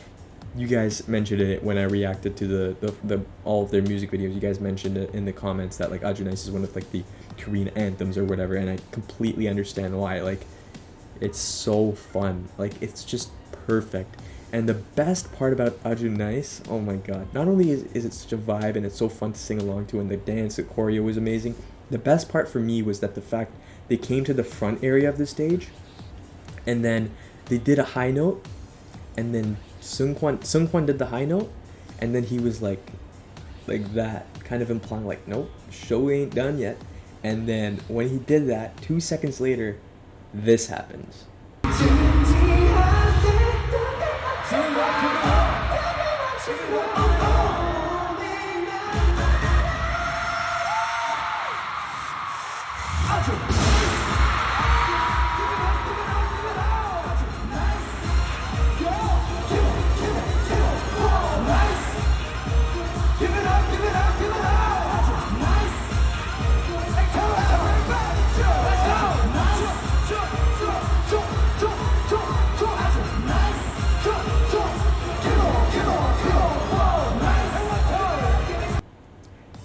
S1: You guys mentioned it when I reacted to the all of their music videos. You guys mentioned it in the comments that like Aju Nice is one of like the Korean anthems or whatever, and I completely understand why. Like, it's so fun. Like, it's just perfect. And the best part about Aju Nice, oh my god, not only is it such a vibe and it's so fun to sing along to, and the dance, the choreo was amazing, the best part for me was that the fact they came to the front area of the stage, and then they did a high note, and then Seungkwan did the high note, and then he was like that, kind of implying like, nope, show ain't done yet. And then when he did that, 2 seconds later, this happens.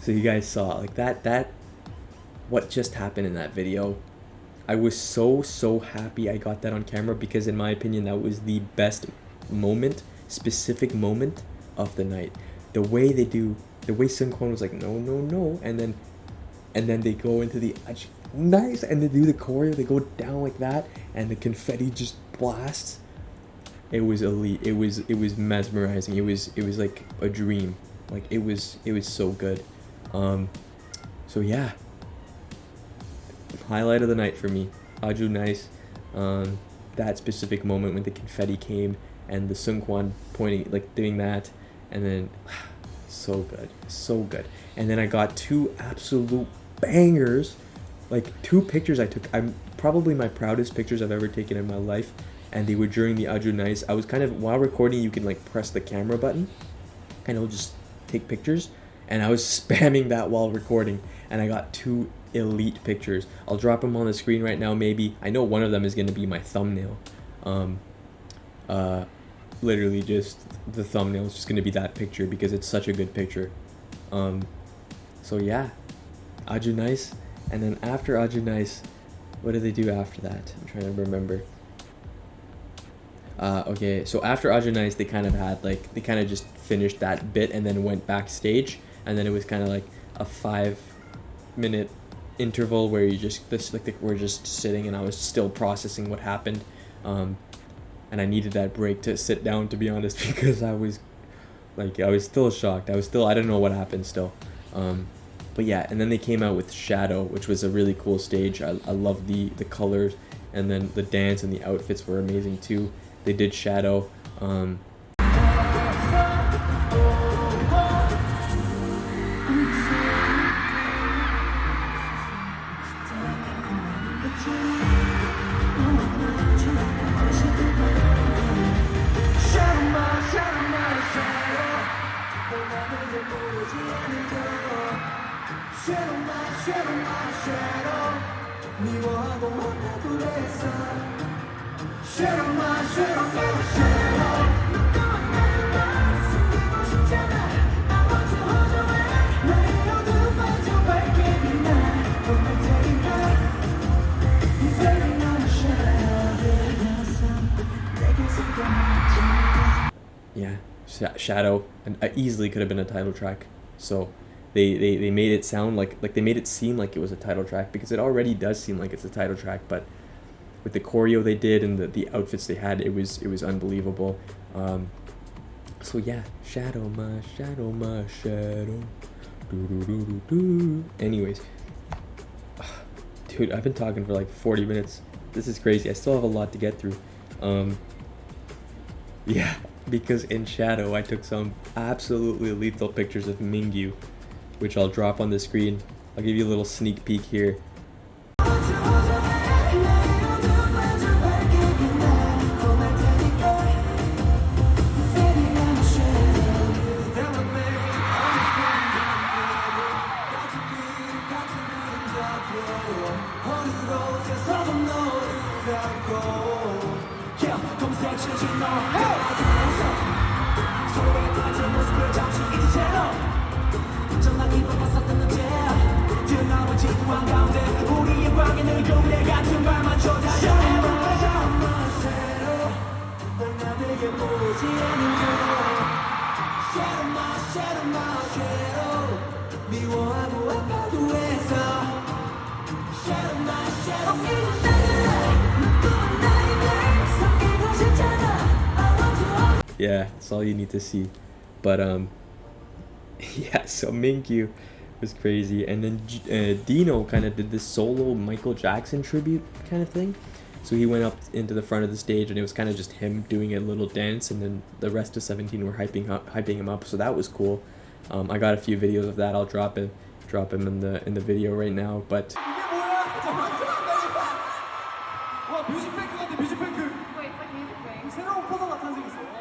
S1: So you guys saw like that what just happened in that video. I was so happy I got that on camera because in my opinion that was the best specific moment of the night. The way Seungkwan was like no, and then they go into the nice, and they do the choreo, they go down like that, and the confetti just blasts. It was elite. It was mesmerizing. It was like a dream. Like it was so good. So yeah, highlight of the night for me, Aju Nice. That specific moment when the confetti came and the Seungkwan pointing, like doing that, and then so good. And then I got two absolute bangers, like two pictures I took. I'm probably my proudest pictures I've ever taken in my life, and they were during the Aju Nice. I was kind of, while recording, you can like press the camera button and it'll just take pictures, and I was spamming that while recording, and I got two elite pictures. I'll drop them on the screen right now. Maybe I know one of them is going to be my thumbnail. Literally just the thumbnail is just going to be that picture because it's such a good picture. So yeah, Aju Nice. And then after Aju Nice, what did they do after that? I'm trying to remember. Okay, so after Aju Nice, they kind of just finished that bit and then went backstage, and then it was kind of like a 5-minute interval where you just we're just sitting, and I was still processing what happened, and I needed that break to sit down, to be honest, because I was still shocked. I didn't know what happened still. But yeah, and then they came out with Shadow, which was a really cool stage. I love the colors, and then the dance and the outfits were amazing too. They did Shadow. Yeah, Shadow, and easily could have been a title track. So they made it sound like they made it seem like it was a title track, because it already does seem like it's a title track, but with the choreo they did and the outfits they had, it was unbelievable. So yeah, Shadow, my shadow. Anyways, dude, I've been talking for like 40 minutes. This is crazy. I still have a lot to get through. Yeah, because in Shadow I took some absolutely lethal pictures of Mingyu, which I'll drop on the screen. I'll give you a little sneak peek here. Yeah, that's all you need to see. But yeah, so Mingyu was crazy, and then Dino kind of did this solo Michael Jackson tribute kind of thing. So he went up into the front of the stage, and it was kind of just him doing a little dance, and then the rest of 17 were hyping him up. So that was cool. I got a few videos of that. I'll drop him in the video right now. But
S3: Wait, it's like music thing.
S2: 새로운 코너가 탄생했어요.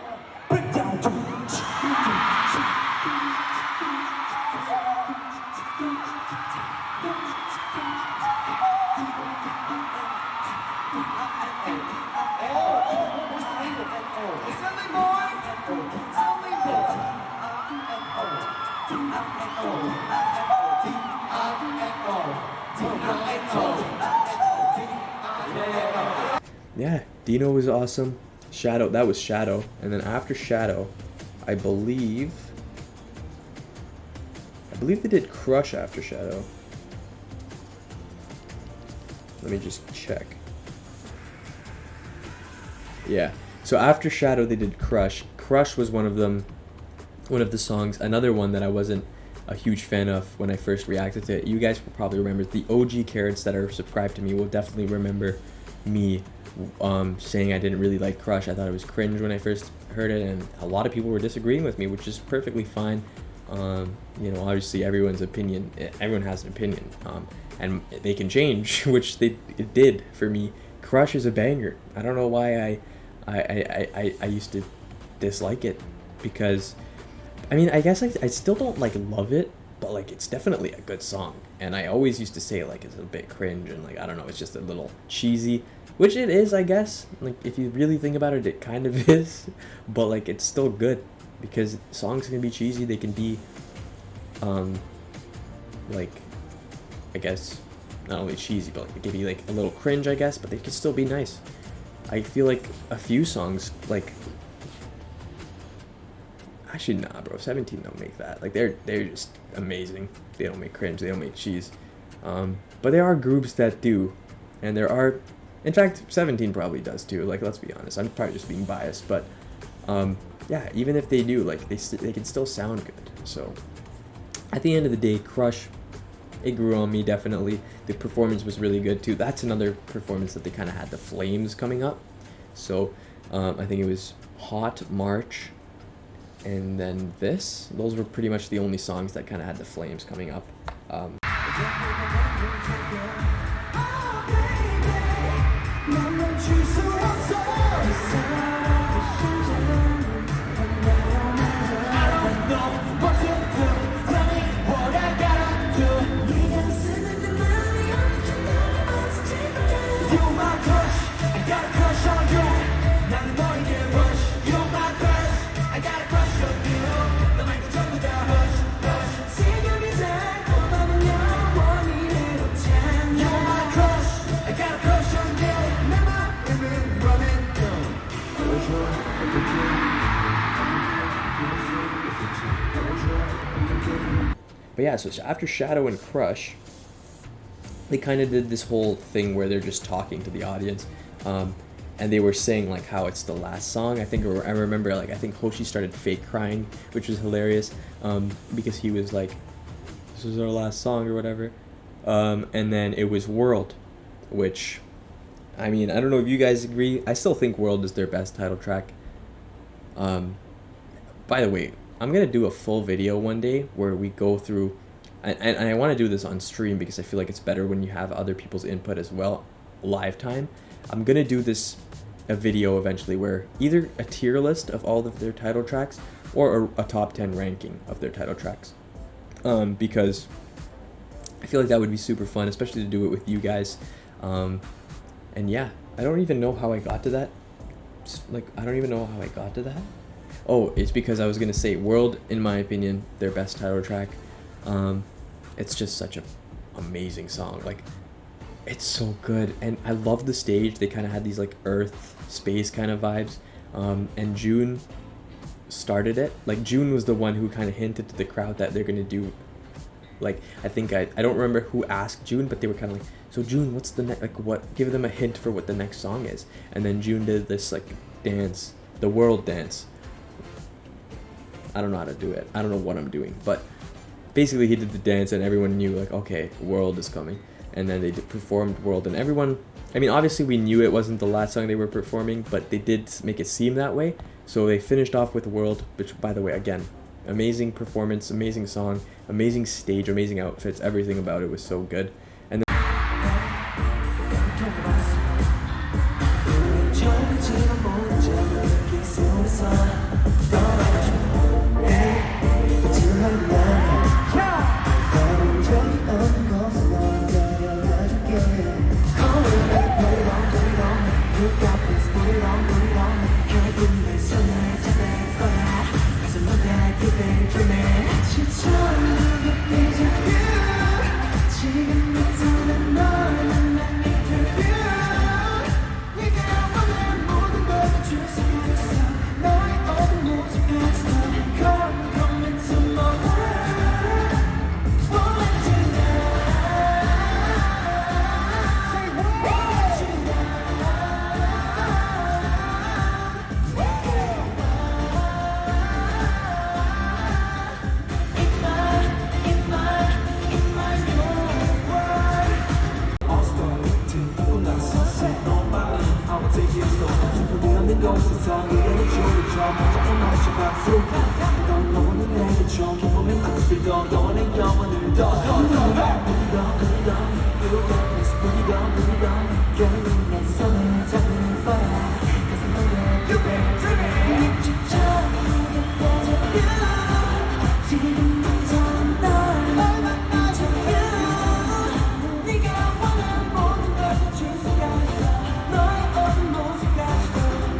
S2: Assembly boy.
S1: yeah, Dino was awesome. Shadow, that was Shadow. And then after Shadow, I believe they did Crush after Shadow. Let me just check. Yeah. So after Shadow they did Crush. Crush was one of the songs. Another one that I wasn't a huge fan of when I first reacted to it. You guys will probably remember, the OG carrots that are subscribed to me will definitely remember me saying I didn't really like Crush. I thought it was cringe when I first heard it, and a lot of people were disagreeing with me, which is perfectly fine. You know, obviously everyone has an opinion, and they can change, which it did for me. Crush is a banger. I don't know why I used to dislike it, because I mean, I guess I still don't like love it, but like it's definitely a good song. And I always used to say like it's a bit cringe and like I don't know, it's just a little cheesy, which it is, I guess. Like if you really think about it, it kind of is, but like it's still good, because songs can be cheesy, they can be like, I guess not only cheesy, but like, it can be like a little cringe, I guess, but they can still be nice. I feel like a few songs, like, actually nah bro, 17 don't make that. Like they're just amazing. They don't make cringe, they don't make cheese. But there are groups that do, and there are, in fact 17 probably does too, like let's be honest. I'm probably just being biased, but yeah, even if they do, like they can still sound good. So at the end of the day, Crush, it grew on me, definitely. The performance was really good too. That's another performance that they kind of had the flames coming up. So I think it was Hot, March, and then this. Those were pretty much the only songs that kind of had the flames coming up. But yeah, so after Shadow and Crush, they kind of did this whole thing where they're just talking to the audience, and they were saying like how it's the last song. I remember like I think Hoshi started fake crying, which was hilarious, because he was like, "This is our last song" or whatever, and then it was World, which, I mean, I don't know if you guys agree. I still think World is their best title track. By the way, I'm gonna do a full video one day where we go through, and I want to do this on stream because I feel like it's better when you have other people's input as well, live time. I'm gonna do a video eventually where either a tier list of all of their title tracks or a top 10 ranking of their title tracks, because I feel like that would be super fun, especially to do it with you guys. And yeah, I don't even know how I got to that. Oh, it's because I was gonna say World, in my opinion, their best title track. It's just such an amazing song. Like, it's so good, and I love the stage. They kind of had these like Earth, space kind of vibes. And June started it. Like, June was the one who kind of hinted to the crowd that they're gonna do. Like, I think I don't remember who asked June, but they were kind of like, "So June, what's the next? Like, what? Give them a hint for what the next song is." And then June did this like dance, the World dance. I don't know how to do it. I don't know what I'm doing, but basically he did the dance and everyone knew like, okay, World is coming. And then they performed World, and everyone, I mean, obviously we knew it wasn't the last song they were performing, but they did make it seem that way. So they finished off with World, which, by the way, again, amazing performance, amazing song, amazing stage, amazing outfits. Everything about it was so good. And then
S2: 너는 내게 처음 보면 안 쓰던 너의 영혼을 더 결국 내 손을 잡을 거야 가슴 너의 지금부터 널 만나줘 you 네가 원하는 모든 걸 다 줄 수가 있어 너의 어두운 모습까지도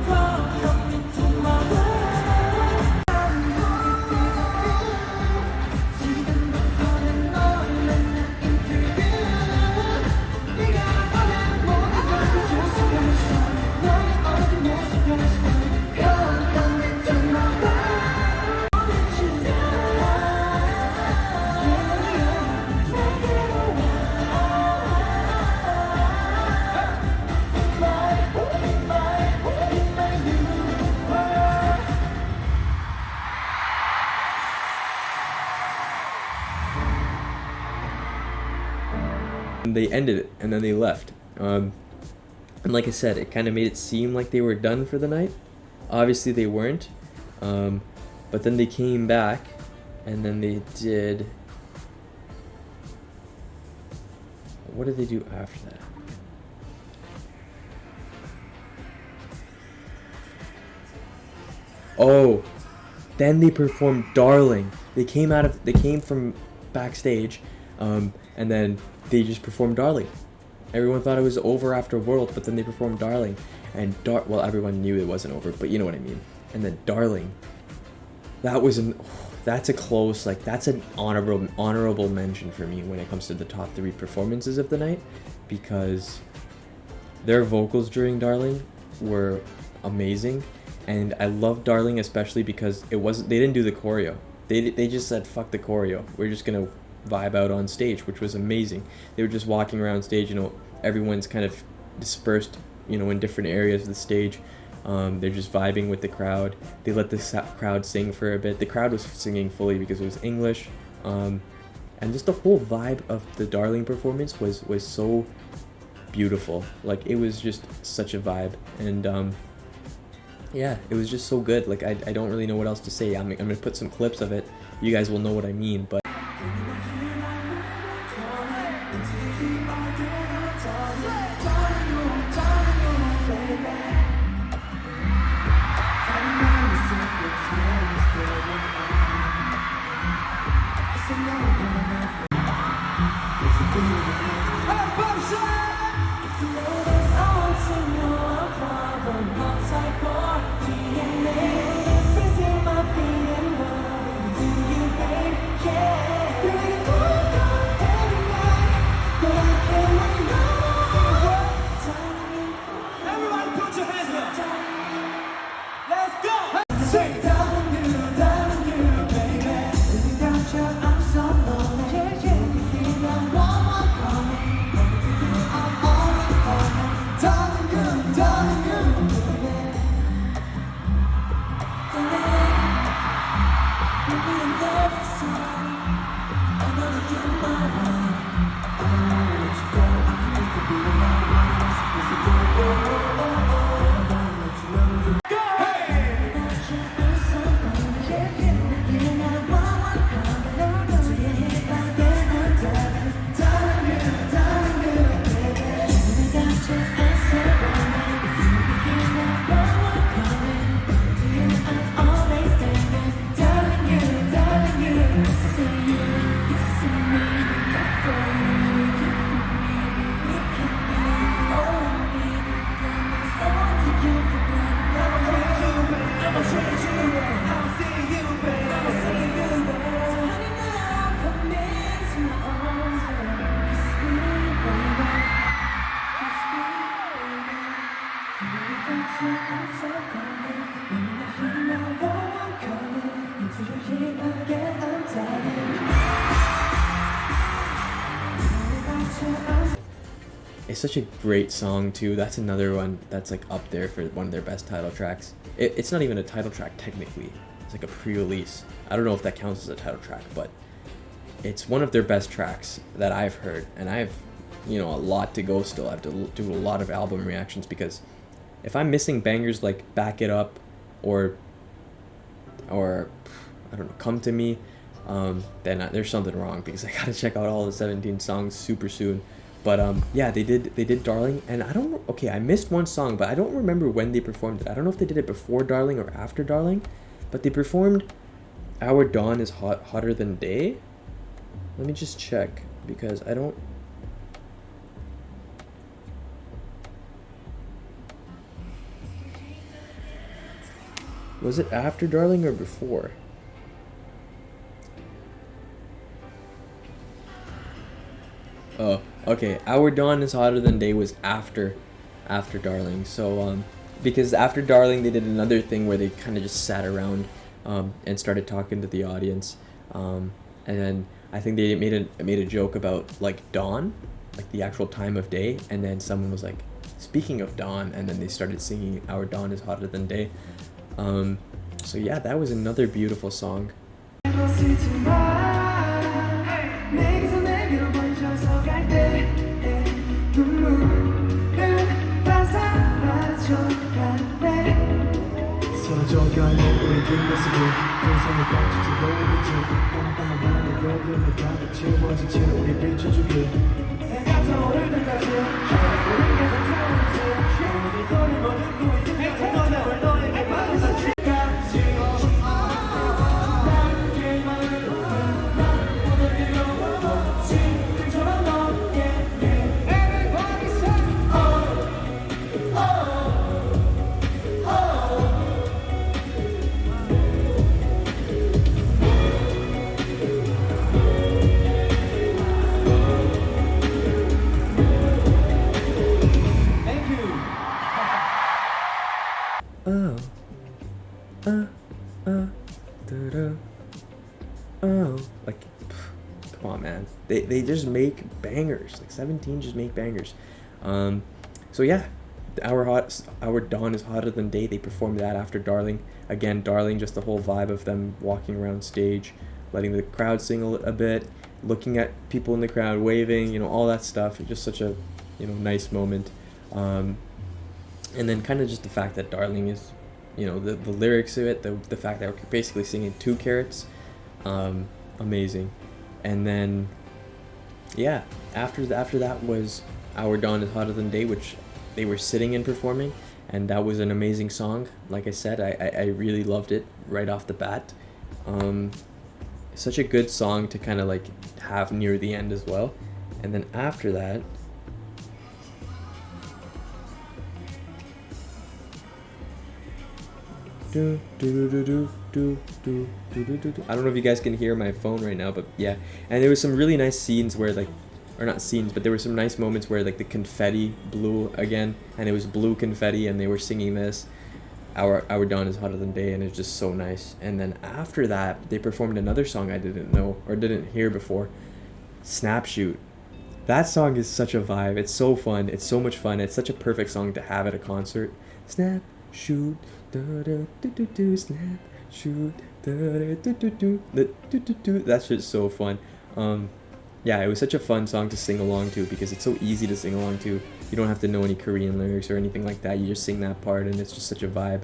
S2: Come into my world 지금부터는 널 만나 into you 네가 원하는 모든 걸 다 줄 수가 있어 너의 어두운 모습까지도 Come into my world
S1: And they ended it, and then they left. And like I said, it kind of made it seem like they were done for the night. Obviously, they weren't. But then they came back, and then they did. What did they do after that? Oh, then they performed "Darling." They came from backstage, and then they just performed "Darling." Everyone thought it was over after World, but then they performed "Darling," and well, everyone knew it wasn't over, but you know what I mean. And then "Darling," that's a close, like, that's an honorable mention for me when it comes to the top 3 performances of the night, because their vocals during "Darling" were amazing. And I love "Darling" especially because they didn't do the choreo. They just said fuck the choreo. We're just gonna vibe out on stage, which was amazing. They were just walking around stage, everyone's kind of dispersed, in different areas of the stage. They're just vibing with the crowd. They let the crowd sing for a bit. The crowd was singing fully because it was English. And just the whole vibe of the "Darling" performance was so beautiful. Like, it was just such a vibe. And yeah, it was just so good. Like, I don't really know what else to say. I'm gonna put some clips of it. You guys will know what I mean, but it's such a great song too. That's another one that's like up there for one of their best title tracks. It's not even a title track technically. It's like a pre-release. I don't know if that counts as a title track, but it's one of their best tracks that I've heard, and I have, a lot to go still. I have to do a lot of album reactions, because if I'm missing bangers like "Back It Up" or or I don't know, Come to Me, then there's something wrong because I gotta check out all the 17 songs super soon. But yeah, they did Darling, and I don't, okay, I missed one song, but I don't remember when they performed it. I don't know if they did it before Darling or after Darling, but they performed Our Dawn is Hotter Than Day. Let me just check because I don't. Was it after Darling or before? Oh, okay. Our Dawn is Hotter Than Day was after Darling. So because after Darling they did another thing where they kind of just sat around and started talking to the audience. And then I think they made a joke about like dawn, like the actual time of day, and then someone was like, speaking of dawn, and then they started singing Our Dawn is Hotter Than Day. So yeah, that was another beautiful song. Oh, da-da. Oh, like, come on, man. They just make bangers. Like 17 just make bangers. So yeah, Our Dawn is Hotter Than Day. They performed that after Darling. Again, Darling, just the whole vibe of them walking around stage, letting the crowd sing a bit, looking at people in the crowd, waving, all that stuff. It's just such a, nice moment. And then kind of just the fact that Darling is, the lyrics of it, the fact that we're basically singing 2 carats, amazing. And then, yeah, after that was Our Dawn is Hotter Than Day, which they were sitting and performing, and that was an amazing song. Like I said, I really loved it right off the bat. Such a good song to kind of like have near the end as well. And then after that, I don't know if you guys can hear my phone right now, but yeah. And there was some really nice scenes where like, or not scenes, but there were some nice moments where like the confetti blew again, and it was blue confetti, and they were singing this, Our Dawn is Hotter Than Day, and it's just so nice. And then after that, they performed another song I didn't know or didn't hear before, Snapshoot. That song is such a vibe. It's so fun. It's so much fun. It's such a perfect song to have at a concert. Snap, shoot, da da do do do, snap, shoot, da da do do do, do do do. That's just so fun. Yeah, it was such a fun song to sing along to because it's so easy to sing along to. You don't have to know any Korean lyrics or anything like that. You just sing that part, and it's just such a vibe.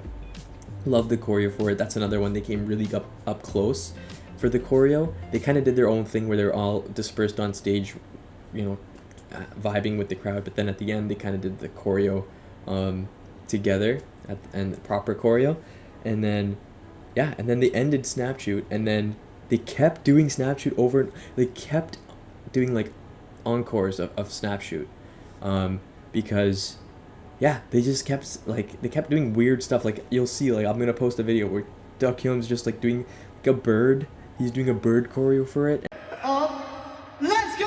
S1: Love the choreo for it. That's another one. They came really up close for the choreo. They kind of did their own thing where they're all dispersed on stage, vibing with the crowd. But then at the end, they kind of did the choreo together and the proper choreo. And then, yeah, and then they ended Snapshoot, and then they kept doing Snapshoot over. They kept doing like encores of Snapshoot. Because yeah, they just kept doing weird stuff. Like you'll see, like I'm gonna post a video where Dokyeon's just like doing like a bird. He's doing a bird choreo for it.
S2: Let's go!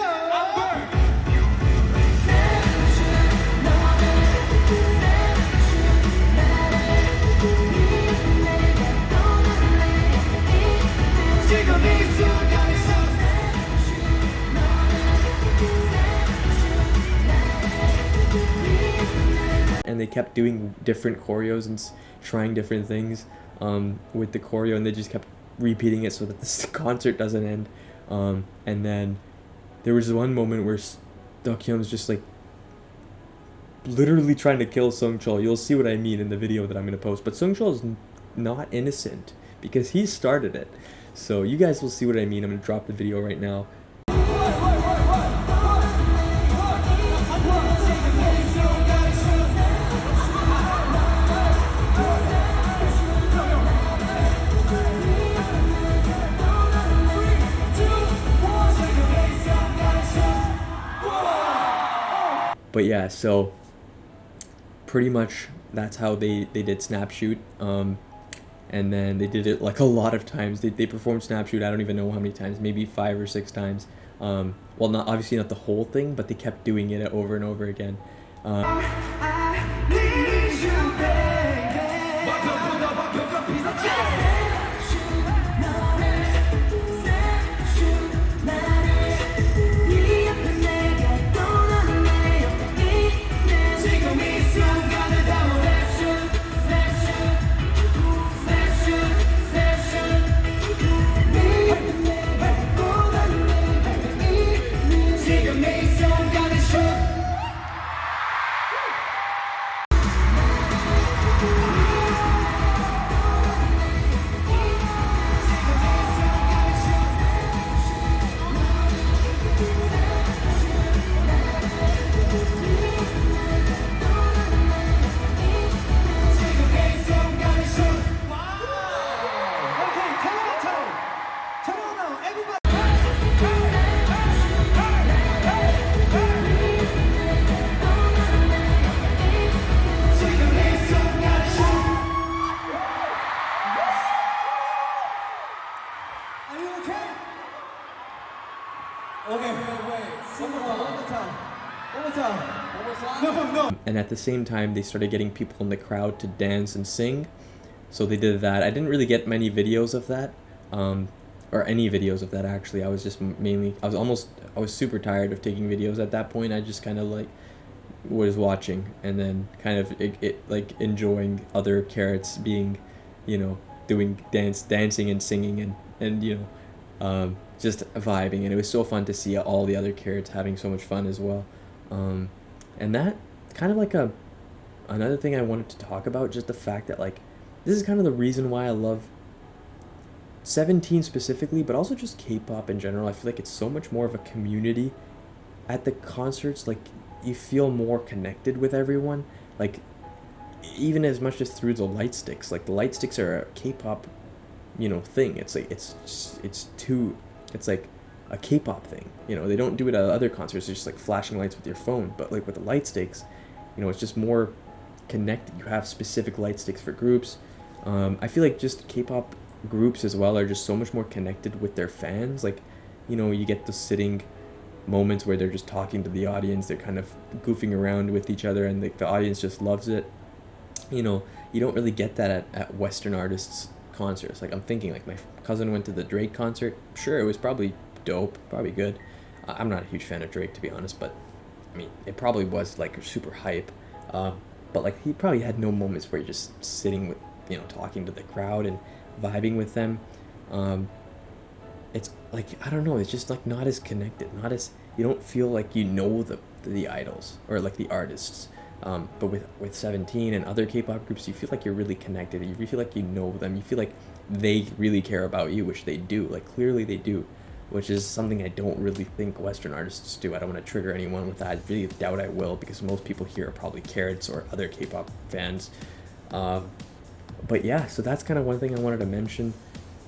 S1: And they kept doing different choreos and trying different things with the choreo, and they just kept repeating it so that this concert doesn't end. And then there was one moment where Dokyeon's just like literally trying to kill Sungchul. You'll see what I mean in the video that I'm gonna post. But Sungchul is not innocent because he started it. So you guys will see what I mean. I'm gonna drop the video right now. But yeah, so pretty much that's how they did Snap Shoot. And then they did it like a lot of times. They performed Snap Shoot, I don't even know how many times, maybe 5 or 6 times. Well, not obviously not the whole thing, but they kept doing it over and over again.
S4: Are you okay? Okay, wait. One more time. No.
S1: And at the same time, they started getting people in the crowd to dance and sing. So they did that. I didn't really get many videos of that, or any videos of that actually. I was just mainly, I was super tired of taking videos at that point. I just kind of like was watching and then kind of like enjoying other carrots being, you know, doing dancing and singing and you know, just vibing. And it was so fun to see all the other carrots having so much fun as well. And that kind of like another thing I wanted to talk about, just the fact that like this is kind of the reason why I love 17 specifically, but also just K-pop in general. I feel like it's so much more of a community at the concerts. Like you feel more connected with everyone, like even as much as through the light sticks. Like the light sticks are a K-pop, you know, thing. It's like it's like a K-pop thing, you know. They don't do it at other concerts. It's just like flashing lights with your phone. But like with the light sticks, you know, it's just more connected. You have specific light sticks for groups. I feel like just K-pop groups as well are just so much more connected with their fans. Like, you know, you get the sitting moments where they're just talking to the audience. They're kind of goofing around with each other, and the audience just loves it. You know, you don't really get that at Western artists' concerts. Like I'm thinking, like my cousin went to the Drake concert. Sure, it was probably dope, probably good. I'm not a huge fan of Drake, to be honest, but I mean, it probably was like super hype. But like he probably had no moments where you're just sitting with, you know, talking to the crowd and vibing with them. It's like, I don't know, it's just like not as connected, not as, you don't feel like you know the idols or like the artists. But with 17 and other K-pop groups, you feel like you're really connected. You feel like you know them. You feel like they really care about you, which they do. Like clearly they do, which is something I don't really think Western artists do. I don't want to trigger anyone with that. I really doubt I will, because most people here are probably carrots or other K-pop fans. But yeah, so that's kind of one thing I wanted to mention.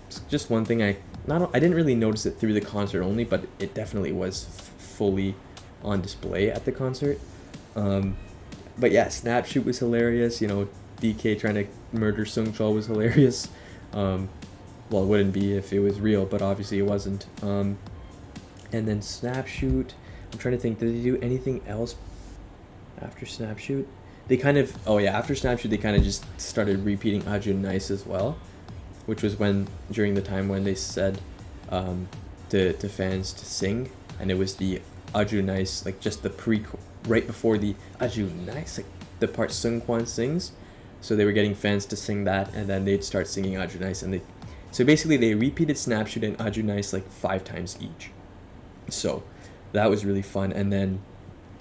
S1: It's just one thing I didn't really notice it through the concert only, but it definitely was fully on display at the concert. But yeah, Snap Shoot was hilarious. You know, DK trying to murder Sungchul was hilarious. Well, it wouldn't be if it was real, but obviously it wasn't. And then Snap Shoot, I'm trying to think, did they do anything else after Snap Shoot? They kind of, after Snap Shoot, they kind of just started repeating Aju Nice as well, which was during the time when they said to fans to sing, and it was the Aju Nice, like just the right before the Aju Nice, like the part Seungkwan sings. So they were getting fans to sing that, and then they'd start singing Aju Nice, and so basically they repeated Snap Shoot and Aju Nice like 5 times each. So that was really fun, and then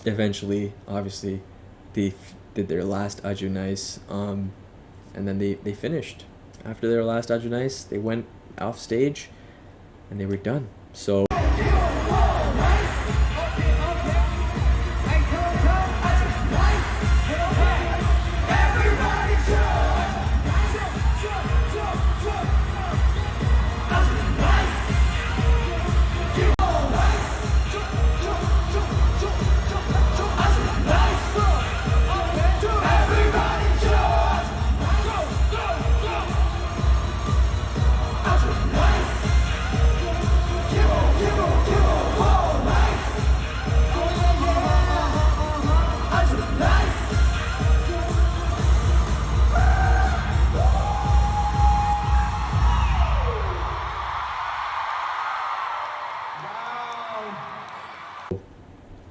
S1: eventually, obviously, they did their last Aju Nice, and then they finished. after their last Ajun Ice, they went off stage and they were done. So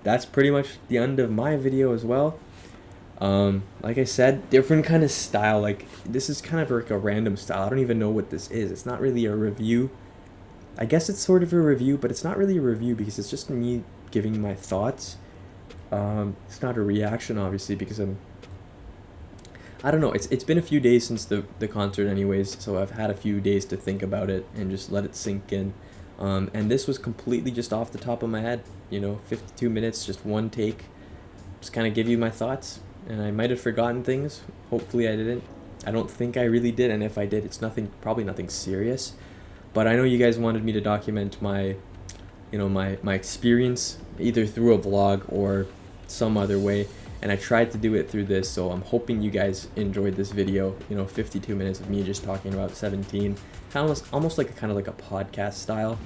S1: that's pretty much the end of my video as well. Like I said, different kind of style. Like, this is kind of like a random style. I don't even know what this is. It's not really a review. I guess it's sort of a review, but it's not really a review because it's just me giving my thoughts. It's not a reaction, obviously, because I don't know. It's been a few days since the concert anyways, so I've had a few days to think about it and just let it sink in. And this was completely just off the top of my head, 52 minutes, just one take, just kind of give you my thoughts. And I might have forgotten things. Hopefully I didn't. I don't think I really did, and if I did, it's probably nothing serious. But I know you guys wanted me to document my experience either through a vlog or some other way, and I tried to do it through this, so I'm hoping you guys enjoyed this video. 52 minutes of me just talking about 17, almost like a podcast style.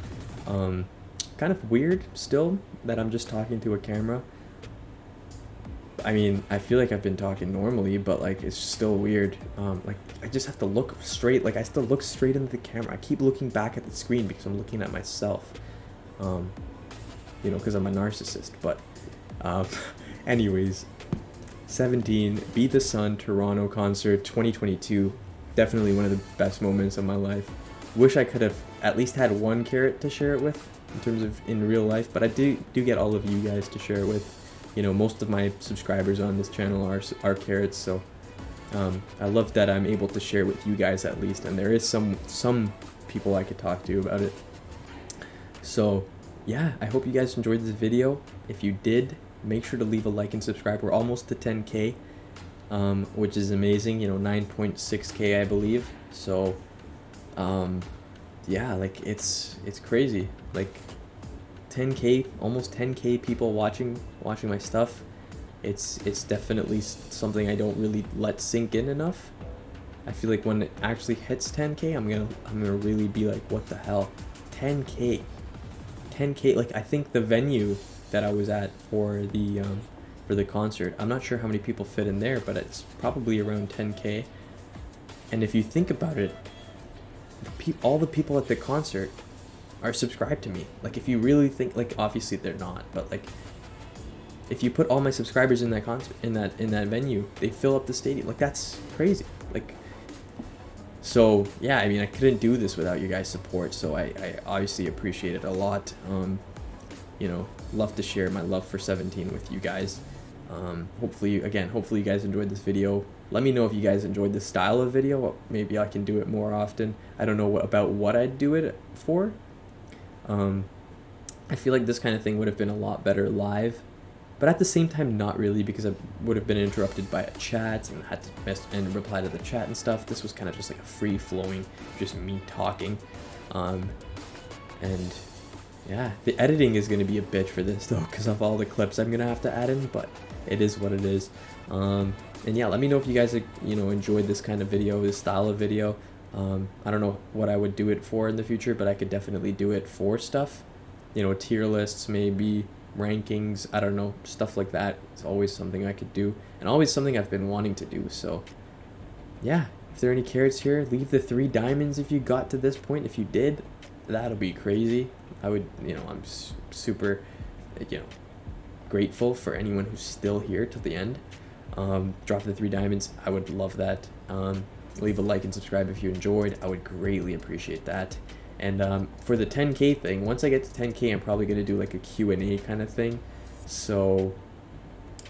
S1: Kind of weird still that I'm just talking to a camera. I mean, I feel like I've been talking normally, but like it's still weird. Like I just have to look straight. Like I still look straight into the camera. I keep looking back at the screen because I'm looking at myself. Because I'm a narcissist. But anyways, 17 Be the Sun Toronto concert 2022. Definitely one of the best moments of my life. Wish I could have at least had one carrot to share it with in terms of in real life, but I do get all of you guys to share it with. Most of my subscribers on this channel are carrots, so I love that I'm able to share with you guys at least, and there is some people I could talk to about it. So yeah, I hope you guys enjoyed this video. If you did, make sure to leave a like and subscribe. We're almost to 10k, which is amazing. 9.6k I believe. So yeah, like it's crazy. Like 10k, almost 10k people watching my stuff. It's definitely something I don't really let sink in enough. I feel like when it actually hits 10k, I'm gonna really be like, what the hell? 10k. Like I think the venue that I was at for the concert, I'm not sure how many people fit in there, but it's probably around 10k. And if you think about it, all the people at the concert are subscribed to me. Like if you really think, like obviously they're not, but like if you put all my subscribers in that concert, in that venue, they fill up the stadium. Like that's crazy. Like, so yeah, I mean, I couldn't do this without you guys' support, so I obviously appreciate it a lot. Love to share my love for 17 with you guys. Hopefully you guys enjoyed this video. Let me know if you guys enjoyed this style of video. Maybe I can do it more often. I don't know what I'd do it for. I feel like this kind of thing would have been a lot better live, but at the same time not really, because I would have been interrupted by a chat and had to reply to the chat and stuff. This was kind of just like a free flowing, just me talking. And yeah, the editing is going to be a bitch for this though, because of all the clips I'm going to have to add in, but it is what it is. And yeah, let me know if you guys enjoyed this kind of video, this style of video. I don't know what I would do it for in the future, but I could definitely do it for stuff, tier lists, maybe rankings, I don't know, stuff like that. It's always something I could do, and always something I've been wanting to do. So yeah, if there are any carrots here, leave the 3 diamonds if you got to this point. If you did, that'll be crazy. I would, I'm super, grateful for anyone who's still here till the end. Drop the 3 diamonds. I would love that. Leave a like and subscribe if you enjoyed. I would greatly appreciate that. And for the 10k thing, once I get to 10k, I'm probably going to do like a Q&A kind of thing. So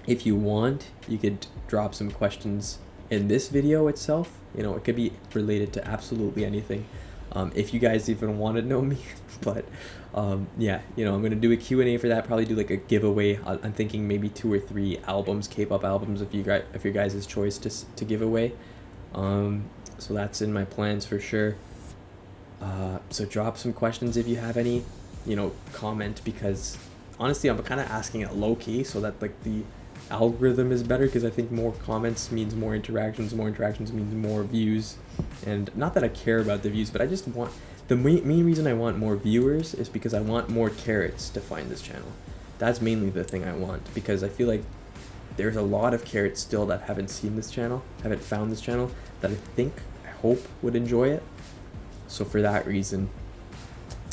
S1: if you want, you could drop some questions in this video itself, you know, it could be related to absolutely anything. If you guys even want to know me, but yeah, you know, I'm gonna do a Q&A for that. Probably do like a giveaway. I'm thinking maybe 2 or 3 albums, K-pop albums, if your guys' choice to give away. So that's in my plans for sure. So drop some questions if you have any, you know, comment, because honestly I'm kind of asking it low key so that like the algorithm is better, because I think more comments means more interactions means more views. And not that I care about the views, but I just want, the main reason I want more viewers is because I want more carrots to find this channel. That's mainly the thing I want, because I feel like there's a lot of carrots still that haven't seen this channel, haven't found this channel, that I hope would enjoy it. So for that reason,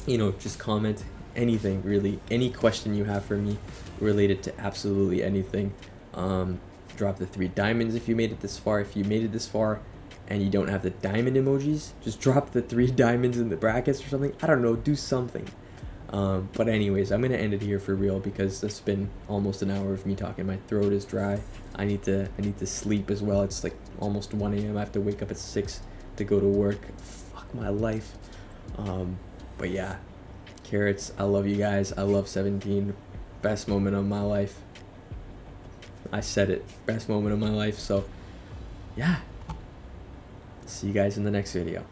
S1: you know, just comment anything, really, any question you have for me related to absolutely anything. Drop the 3 diamonds if you made it this far. If you made it this far and you don't have the diamond emojis, just drop the 3 diamonds in the brackets or something. I don't know, do something. But anyways, I'm gonna end it here for real, because it's been almost an hour of me talking. My throat is dry. I need to sleep as well. It's like almost 1 a.m. I have to wake up at 6 to go to work. Fuck my life. But yeah, carrots, I love you guys. I love 17. Best moment of my life. I said it, best moment of my life. So yeah, see you guys in the next video.